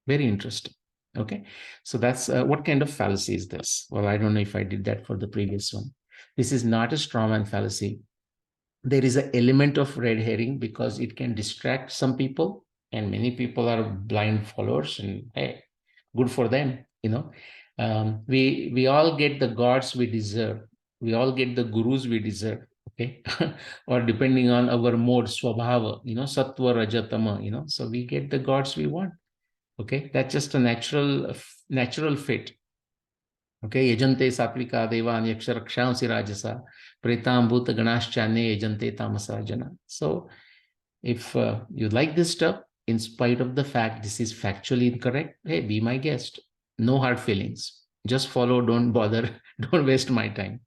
Very interesting. Okay. So that's what kind of fallacy is this? Well, I don't know if I did that for the previous one. This is not a straw man fallacy. There is an element of red herring because it can distract some people, and many people are blind followers, and hey, good for them. We all get the gods we deserve. We all get the gurus we deserve. Okay. Or depending on our mode, swabhava, sattva, rajatama, so we get the gods we want. Okay, that's just a natural fit. Okay, yajante satvika devan yaksharakshansi rajasa pretam bhuta ganashchane yajante tamasa jana. So if you like this stuff, in spite of the fact this is factually incorrect, hey, be my guest. No hard feelings. Just follow, don't bother, don't waste my time.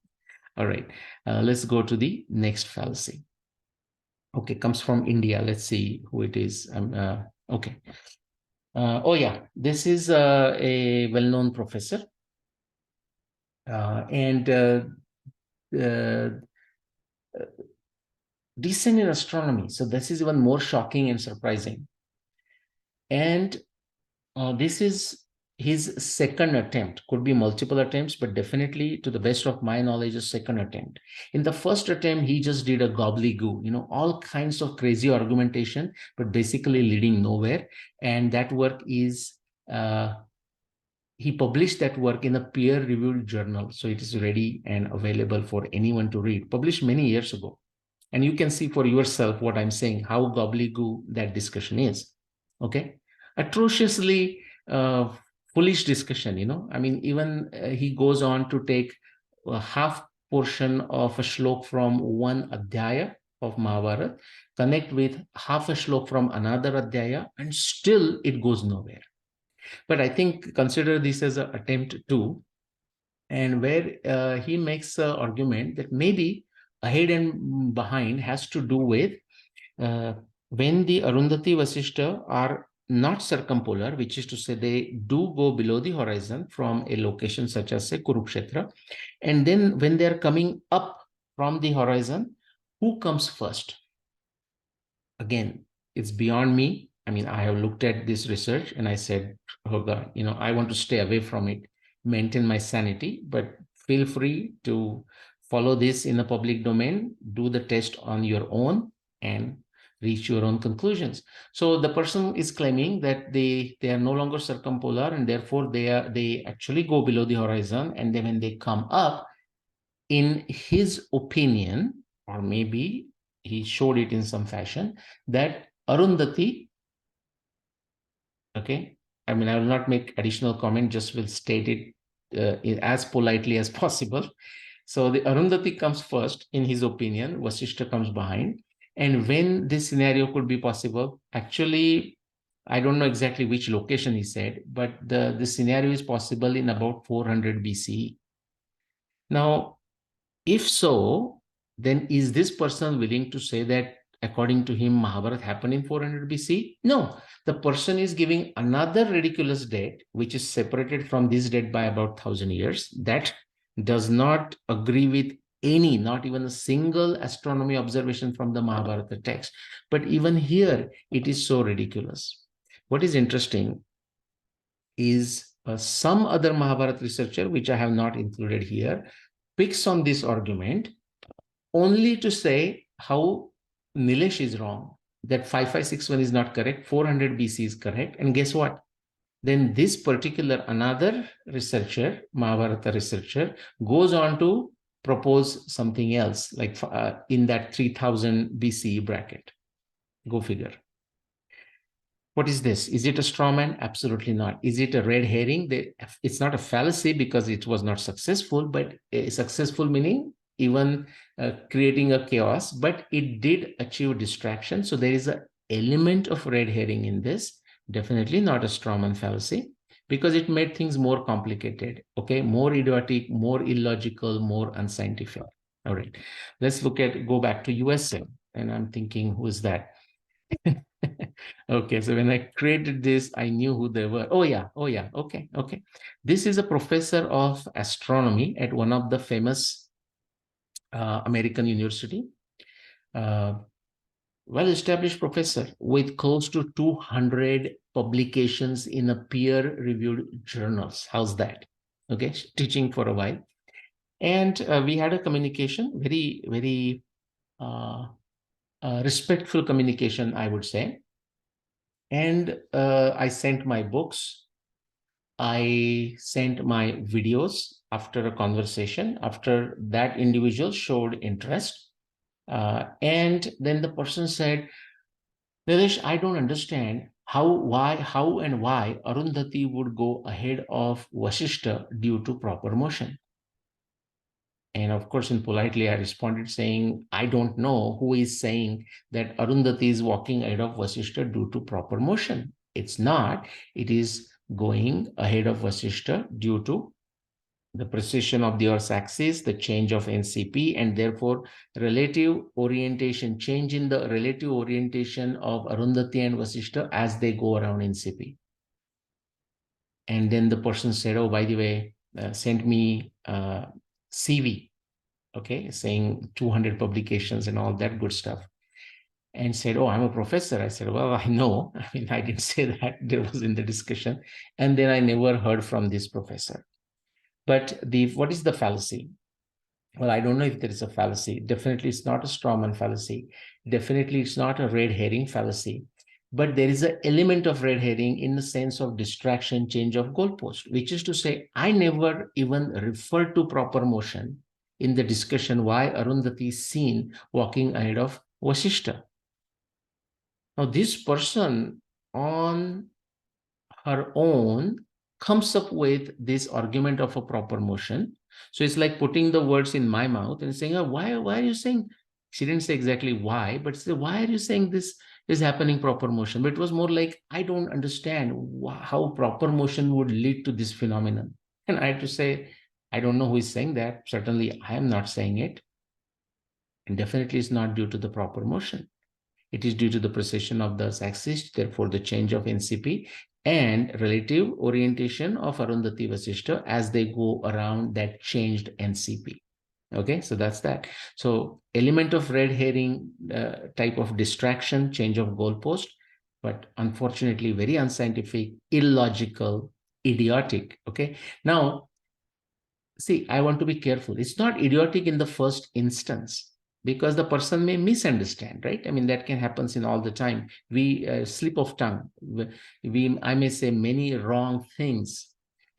All right, let's go to the next fallacy. Okay, comes from India. Let's see who it is. Okay. Oh yeah, this is a well-known professor. And decent in astronomy. So this is even more shocking and surprising. And this is his second attempt. Could be multiple attempts, but definitely, to the best of my knowledge, a second attempt. In the first attempt, he just did a gobbledygook, all kinds of crazy argumentation, but basically leading nowhere. And that work is he published that work in a peer-reviewed journal. So it is ready and available for anyone to read, published many years ago. And you can see for yourself what I'm saying, how gobbledygook that discussion is. Okay. Atrociously foolish discussion, I mean, even he goes on to take a half portion of a shlok from one adhyaya of Mahabharata, connect with half a shlok from another adhyaya, and still it goes nowhere. But I think consider this as an attempt too, and where he makes an argument that maybe ahead and behind has to do with when the Arundhati Vasishta are not circumpolar, which is to say they do go below the horizon from a location such as say Kurukshetra, and then when they are coming up from the horizon, who comes first? Again, it's beyond me. I mean, I have looked at this research and I said, oh God, I want to stay away from it, maintain my sanity, but feel free to follow this in the public domain, do the test on your own and reach your own conclusions. So the person is claiming that they are no longer circumpolar and therefore they actually go below the horizon, and then when they come up, in his opinion, or maybe he showed it in some fashion, that Arundhati, okay, I mean, I will not make additional comment, just will state it as politely as possible. So the Arundhati comes first, in his opinion, Vasishta comes behind. And when this scenario could be possible, actually, I don't know exactly which location he said, but the scenario is possible in about 400 BCE. Now, if so, then is this person willing to say that according to him, Mahabharata happened in 400 BC? No, the person is giving another ridiculous date, which is separated from this date by about 1,000 years. That does not agree with any, not even a single astronomy observation from the Mahabharata text. But even here, it is so ridiculous. What is interesting is some other Mahabharata researcher, which I have not included here, picks on this argument only to say how Nilesh is wrong, that 5561 is not correct, 400 BC is correct. And guess what? Then this particular another researcher, Mahabharata researcher, goes on to propose something else, like in that 3000 BCE bracket. Go figure. What is this? Is it a straw man? Absolutely not. Is it a red herring? It's not a fallacy because it was not successful, but successful meaning even creating a chaos, but it did achieve distraction. So there is an element of red herring in this, Definitely not a strawman fallacy, because it made things more complicated, okay, more idiotic, more illogical, more unscientific. All right, let's go back to USA. And I'm thinking, who is that? Okay, so when I created this, I knew who they were. Oh yeah, okay, okay. This is a professor of astronomy at one of the famous American university. Uh, well-established professor with close to 200 publications in a peer-reviewed journals. How's that? Okay, teaching for a while. And we had a communication, very, very respectful communication, I would say. And I sent my books. I sent my videos after a conversation, after that individual showed interest. And then the person said, Nilesh, I don't understand how and why Arundhati would go ahead of Vasishta due to proper motion. And of course, in politely, I responded saying, I don't know who is saying that Arundhati is walking ahead of Vasishta due to proper motion. It's not. It is going ahead of Vasishta due to the precession of the Earth's axis, the change of NCP, and therefore relative orientation, change in the relative orientation of Arundhati and Vasishta as they go around NCP. And then the person said, oh, by the way, sent me CV, okay, saying 200 publications and all that good stuff. And said, oh, I'm a professor. I said, well, I know. I mean, I didn't say that. There was in the discussion. And then I never heard from this professor. But what is the fallacy? Well, I don't know if there is a fallacy. Definitely, it's not a strawman fallacy. Definitely, it's not a red herring fallacy. But there is an element of red herring in the sense of distraction, change of goalpost, which is to say, I never even referred to proper motion in the discussion why Arundhati is seen walking ahead of Vasishta. Now, this person on her own comes up with this argument of a proper motion. So it's like putting the words in my mouth and saying, oh, why are you saying, she didn't say exactly why, but say, why are you saying this is happening proper motion? But it was more like, I don't understand how proper motion would lead to this phenomenon. And I had to say, I don't know who is saying that. Certainly, I am not saying it. And definitely it's not due to the proper motion. It is due to the precession of the axis, therefore the change of NCP and relative orientation of Arundhati Vasishta as they go around that changed NCP. Okay, so that's that. So element of red herring type of distraction, change of goalpost, but unfortunately very unscientific, illogical, idiotic. Okay, now see, I want to be careful. It's not idiotic in the first instance because the person may misunderstand, right? I mean, that can happen in all the time. We slip of tongue. I may say many wrong things.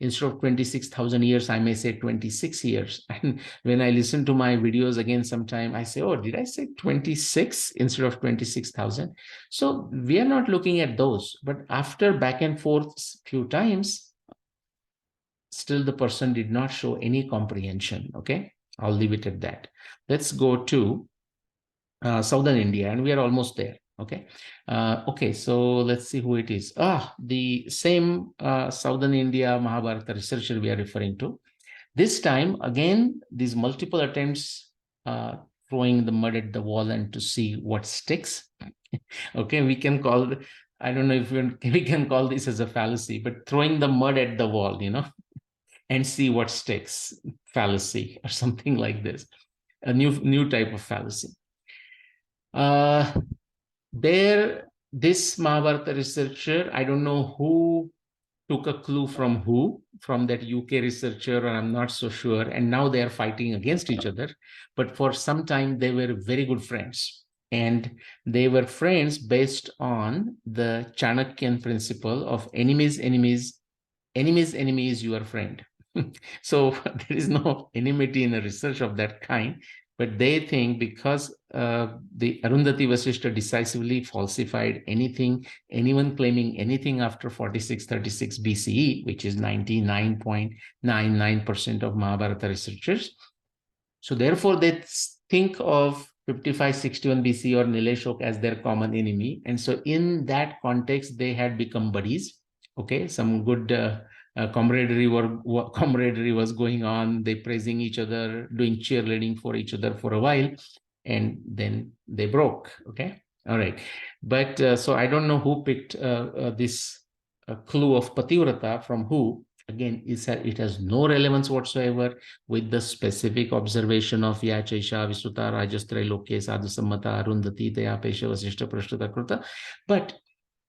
Instead of 26,000 years, I may say 26 years. And when I listen to my videos again sometime, I say, oh, did I say 26 instead of 26,000? So we are not looking at those. But after back and forth few times, still the person did not show any comprehension. Okay, I'll leave it at that. Let's go to southern India, and we are almost there. Okay, okay, so let's see who it is. The same southern India Mahabharata researcher we are referring to. This time again, these multiple attempts throwing the mud at the wall and to see what sticks. Okay, we can call, I don't know if we can call this as a fallacy, but throwing the mud at the wall, and see what sticks, fallacy or something like this, a new type of fallacy. This Mahabharata researcher, I don't know who took a clue from who, from that UK researcher, or I'm not so sure, and now they are fighting against each other. But for some time, they were very good friends. And they were friends based on the Chanakyan principle of enemies, enemy is your friend. So there is no enmity in a research of that kind, but they think because the Arundhati Vasishta decisively falsified anyone claiming anything after 4636 BCE, which is 99.99% of Mahabharata researchers. So therefore they think of 5561 BC or Nileshok as their common enemy. And so in that context, they had become buddies. Okay, some good camaraderie was going on. They praising each other, doing cheerleading for each other for a while, and then they broke. Okay, all right. But so I don't know who picked this clue of Pativrata from who. Again, it has no relevance whatsoever with the specific observation of Ya Chaisha Visuta Rajastra Loke Sadhu Sammata Arundhati Taya Pesha Vasishta Prashtata Kruta. But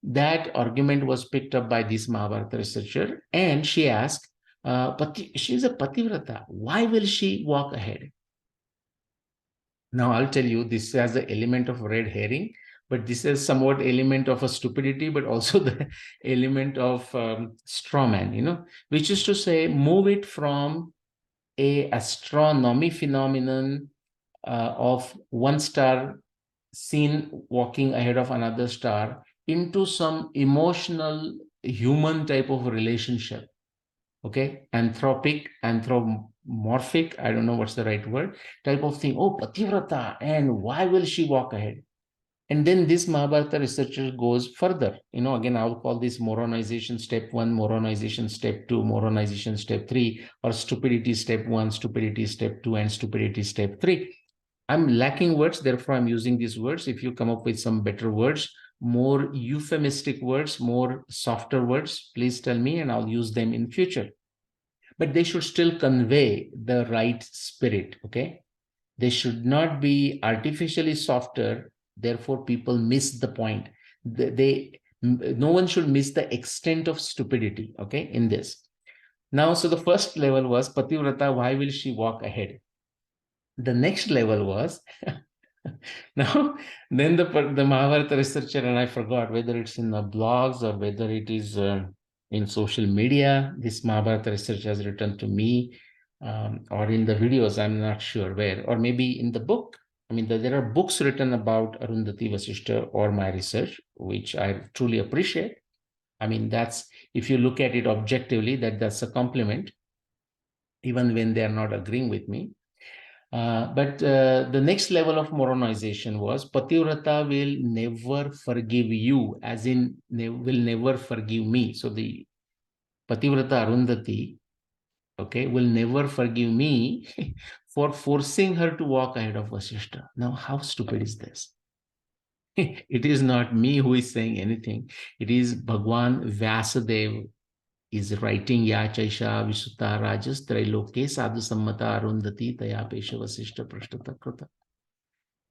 that argument was picked up by this Mahabharata researcher, and she asked, she's a Pativrata. Why will she walk ahead? Now, I'll tell you, this has the element of red herring, but this has somewhat element of a stupidity, but also the element of straw man, which is to say, move it from a astronomy phenomenon of one star seen walking ahead of another star into some emotional human type of relationship. Okay, anthropomorphic, I don't know what's the right word, type of thing. Oh, Pativrata, and why will she walk ahead? And then this Mahabharata researcher goes further. Again, I'll call this moronization step 1, moronization step 2, moronization step 3, or stupidity step 1, stupidity step 2, and stupidity step 3. I'm lacking words, therefore I'm using these words. If you come up with some better words, more euphemistic words, more softer words, please tell me and I'll use them in future. But they should still convey the right spirit, okay? They should not be artificially softer, therefore people miss the point. No one should miss the extent of stupidity, okay, in this. Now, so the first level was Pativrata, why will she walk ahead? The next level was now, then the Mahabharata researcher, and I forgot whether it's in the blogs or whether it is in social media, this Mahabharata research has written to me, or in the videos, I'm not sure where, or maybe in the book. I mean, there are books written about Arundhati Vasishta or my research, which I truly appreciate. I mean, if you look at it objectively, that's a compliment, even when they are not agreeing with me. But the next level of moronization was Pativrata will never forgive you, as in will never forgive me. So the Pativrata Arundhati, okay, will never forgive me for forcing her to walk ahead of Vasishta. Now, how stupid is this? It is not me who is saying anything. It is Bhagwan Vyasadev is writing Ya Chaisha Visuta Rajas Trailoke Sadhu Sammata Arundhati Taya Pesha Vasishta Prashtata Krita.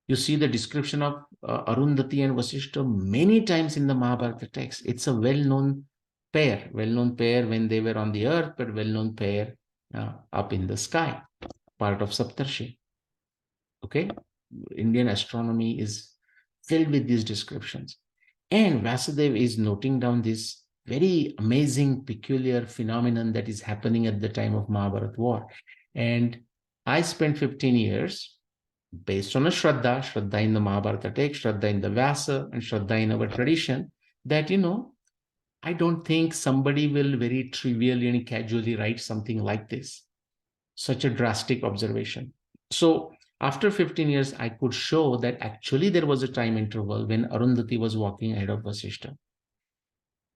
You see the description of Arundhati and Vasishta many times in the Mahabharata text. It's a well-known pair when they were on the earth, but well-known pair up in the sky, part of Saptarshi. Okay, Indian astronomy is filled with these descriptions. And Vasudev is noting down this very amazing, peculiar phenomenon that is happening at the time of Mahabharata war. And I spent 15 years based on a Shraddha in the Mahabharata text, Shraddha in the Vyasa, and Shraddha in our tradition, that, I don't think somebody will very trivially and casually write something like this, such a drastic observation. So after 15 years, I could show that actually there was a time interval when Arundhati was walking ahead of Vasishta.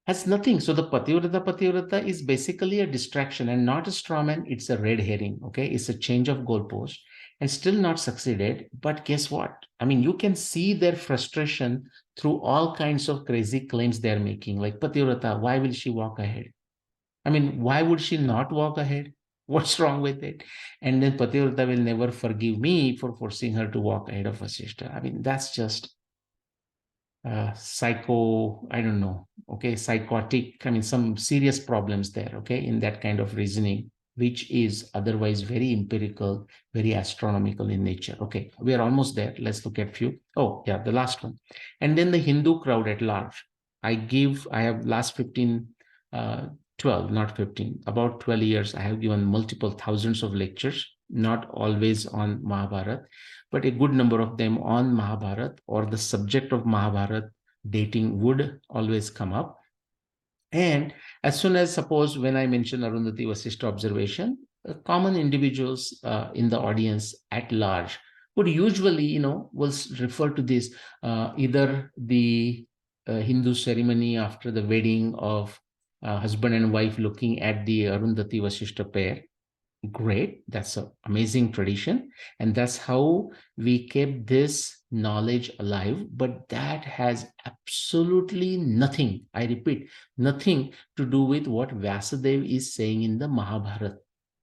Has nothing. So the Pativrata is basically a distraction and not a straw man. It's a red herring. Okay. It's a change of goalpost and still not succeeded. But guess what? I mean, you can see their frustration through all kinds of crazy claims they're making. Like Pativrata, why will she walk ahead? I mean, why would she not walk ahead? What's wrong with it? And then Pativrata will never forgive me for forcing her to walk ahead of Vasishta. I mean, that's just I don't know, okay, psychotic, I mean, some serious problems there, okay, in that kind of reasoning, which is otherwise very empirical, very astronomical in nature. Okay, we are almost there. Let's look at few. Oh, yeah, the last one. And then the Hindu crowd at large. I have last 15, 12, not 15, about 12 years, I have given multiple thousands of lectures, not always on Mahabharata, but a good number of them on Mahabharata or the subject of Mahabharata. Dating would always come up. And as soon as, suppose, when I mention Arundhati Vasishta observation, common individuals in the audience at large But usually, we'll refer to this either the Hindu ceremony after the wedding of husband and wife looking at the Arundhati Vasishta pair. Great, that's an amazing tradition, and that's how we kept this knowledge alive. But that has absolutely nothing, I repeat, nothing to do with what Vyasadeva is saying in the Mahabharata.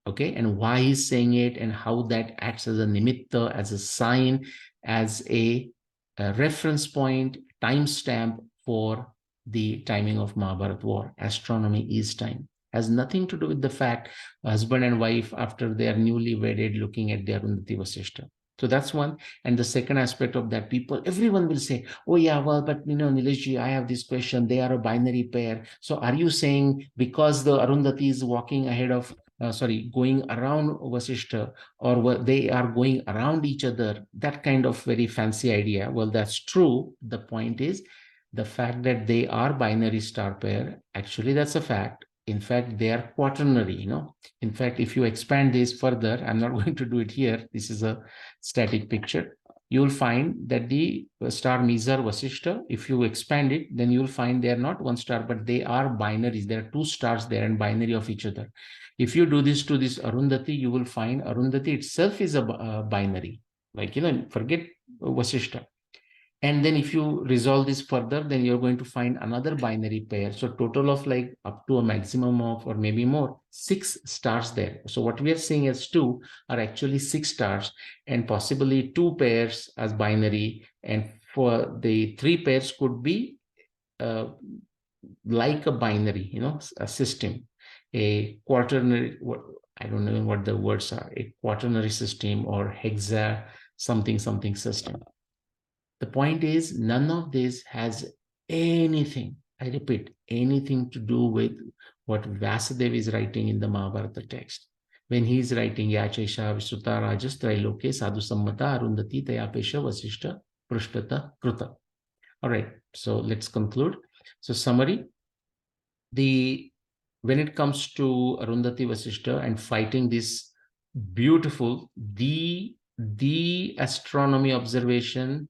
Okay, and why he's saying it, and how that acts as a nimitta, as a sign, as a reference point, timestamp for the timing of Mahabharata war. Astronomy is time. Has nothing to do with the fact husband and wife after they are newly wedded looking at their Arundhati Vasishta. So that's one. And the second aspect of that, everyone will say, oh yeah, well, but Nileshji, I have this question. They are a binary pair. So are you saying because the Arundhati is walking ahead of, going around Vasishta, or they are going around each other, that kind of very fancy idea? Well, that's true. The point is the fact that they are binary star pair, actually that's a fact. In fact, they are quaternary, In fact, if you expand this further, I'm not going to do it here. This is a static picture. You'll find that the star Mizar Vasishta, if you expand it, then you'll find they are not one star, but they are binaries. There are two stars there and binary of each other. If you do this to this Arundhati, you will find Arundhati itself is a binary. Like, forget Vasishta. And then if you resolve this further, then you're going to find another binary pair. So total of like up to a maximum of, or maybe more, 6 stars there. So what we are seeing as 2 are actually 6 stars, and possibly 2 pairs as binary. And for the 3 pairs could be like a binary, a system, a quaternary, I don't know what the words are, a quaternary system or hexa something system. The point is, none of this has anything, I repeat, anything to do with what Vyasadeva is writing in the Mahabharata text. When he is writing Yachesha Visuta Rajas Trailoke Sadhu Sammata Arundhati Tayapesha Vasishta Prushtata Kruta. All right, so let's conclude. So summary, when it comes to Arundhati Vasishta and fighting this beautiful, the astronomy observation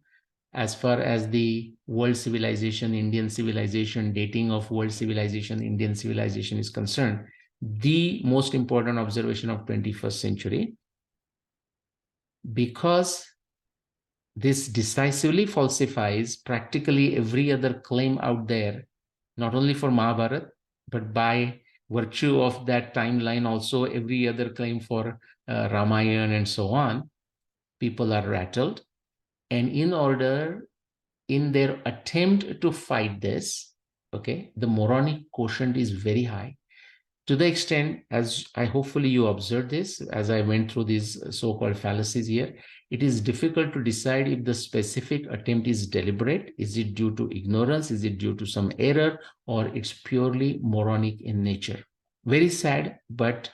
as far as the world civilization, Indian civilization, dating of world civilization, Indian civilization is concerned, the most important observation of 21st century, because this decisively falsifies practically every other claim out there, not only for Mahabharata, but by virtue of that timeline, also every other claim for Ramayana and so on. People are rattled. And in their attempt to fight this, okay, the moronic quotient is very high. To the extent, as I hopefully you observed this, as I went through these so-called fallacies here, it is difficult to decide if the specific attempt is deliberate. Is it due to ignorance? Is it due to some error? Or it's purely moronic in nature? Very sad, but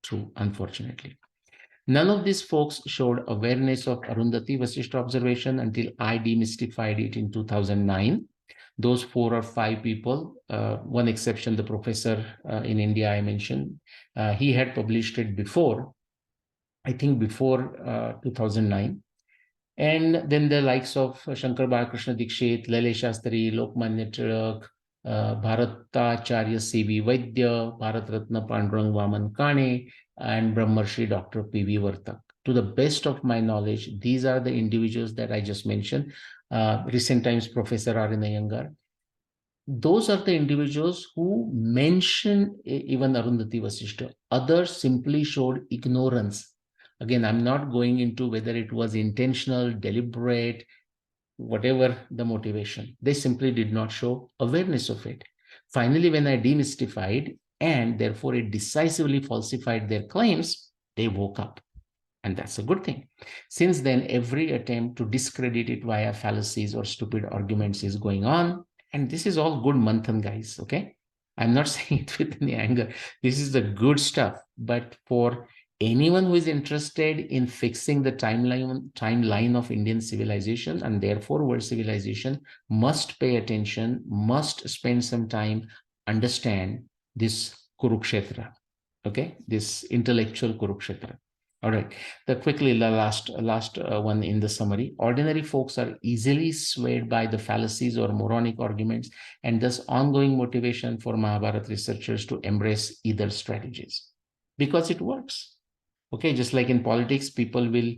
true, unfortunately. None of these folks showed awareness of Arundhati Vasishta observation until I demystified it in 2009. Those 4 or 5 people, one exception, the professor in India I mentioned, he had published it before, I think before 2009. And then the likes of Shankar Balakrishna Dikshit, Lele Shastri, Lokmanya Tilak, Bharatacharya C.V. Vaidya, Bharat Ratna Pandurang Vaman Kane, and Brahmarshi Dr. P.V. Vartak. To the best of my knowledge, these are the individuals that I just mentioned. Recent times, Professor R. Iyengar. Those are the individuals who mention even Arundhati Vasishta. Others simply showed ignorance. Again, I'm not going into whether it was intentional, deliberate, whatever the motivation. They simply did not show awareness of it. Finally, when I demystified and therefore it decisively falsified their claims, they woke up. And that's a good thing. Since then, every attempt to discredit it via fallacies or stupid arguments is going on. And this is all good manthan, guys, okay? I'm not saying it with any anger. This is the good stuff. But for anyone who is interested in fixing the timeline of Indian civilization and therefore world civilization must pay attention, must spend some time, understand this Kurukshetra, okay? This intellectual Kurukshetra. All right. The last one in the summary. Ordinary folks are easily swayed by the fallacies or moronic arguments, and thus ongoing motivation for Mahabharata researchers to embrace either strategies because it works. Okay, just like in politics, people will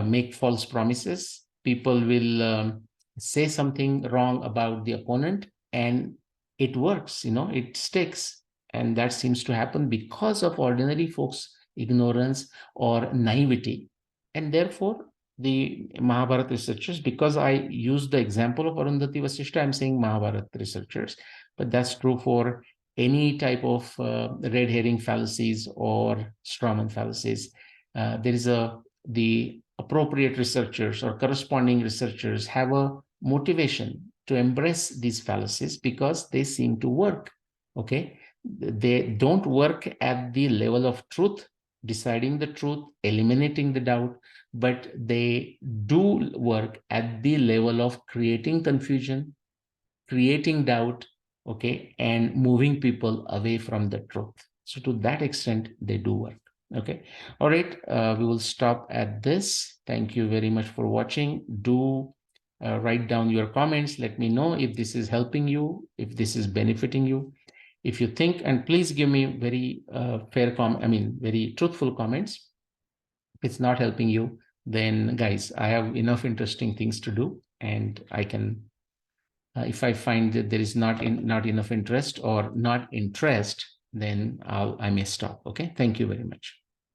make false promises. People will say something wrong about the opponent, and it works. It sticks, and that seems to happen because of ordinary folks' ignorance or naivety. And therefore, the Mahabharata researchers, because I use the example of Arundhati Vasishta, I'm saying Mahabharata researchers, but that's true for any type of red herring fallacies or strawman fallacies. There is the appropriate researchers or corresponding researchers have a motivation to embrace these fallacies because they seem to work. Okay, they don't work at the level of truth, deciding the truth, eliminating the doubt, but they do work at the level of creating confusion, creating doubt, okay, and moving people away from the truth. So to that extent, they do work. Okay. All right. We will stop at this. Thank you very much for watching. Do write down your comments. Let me know if this is helping you, if this is benefiting you. If you think, and please give me very very truthful comments. If it's not helping you, then guys, I have enough interesting things to do, and I can if I find that there is not enough interest or not interest, then I may stop. Okay. Thank you very much.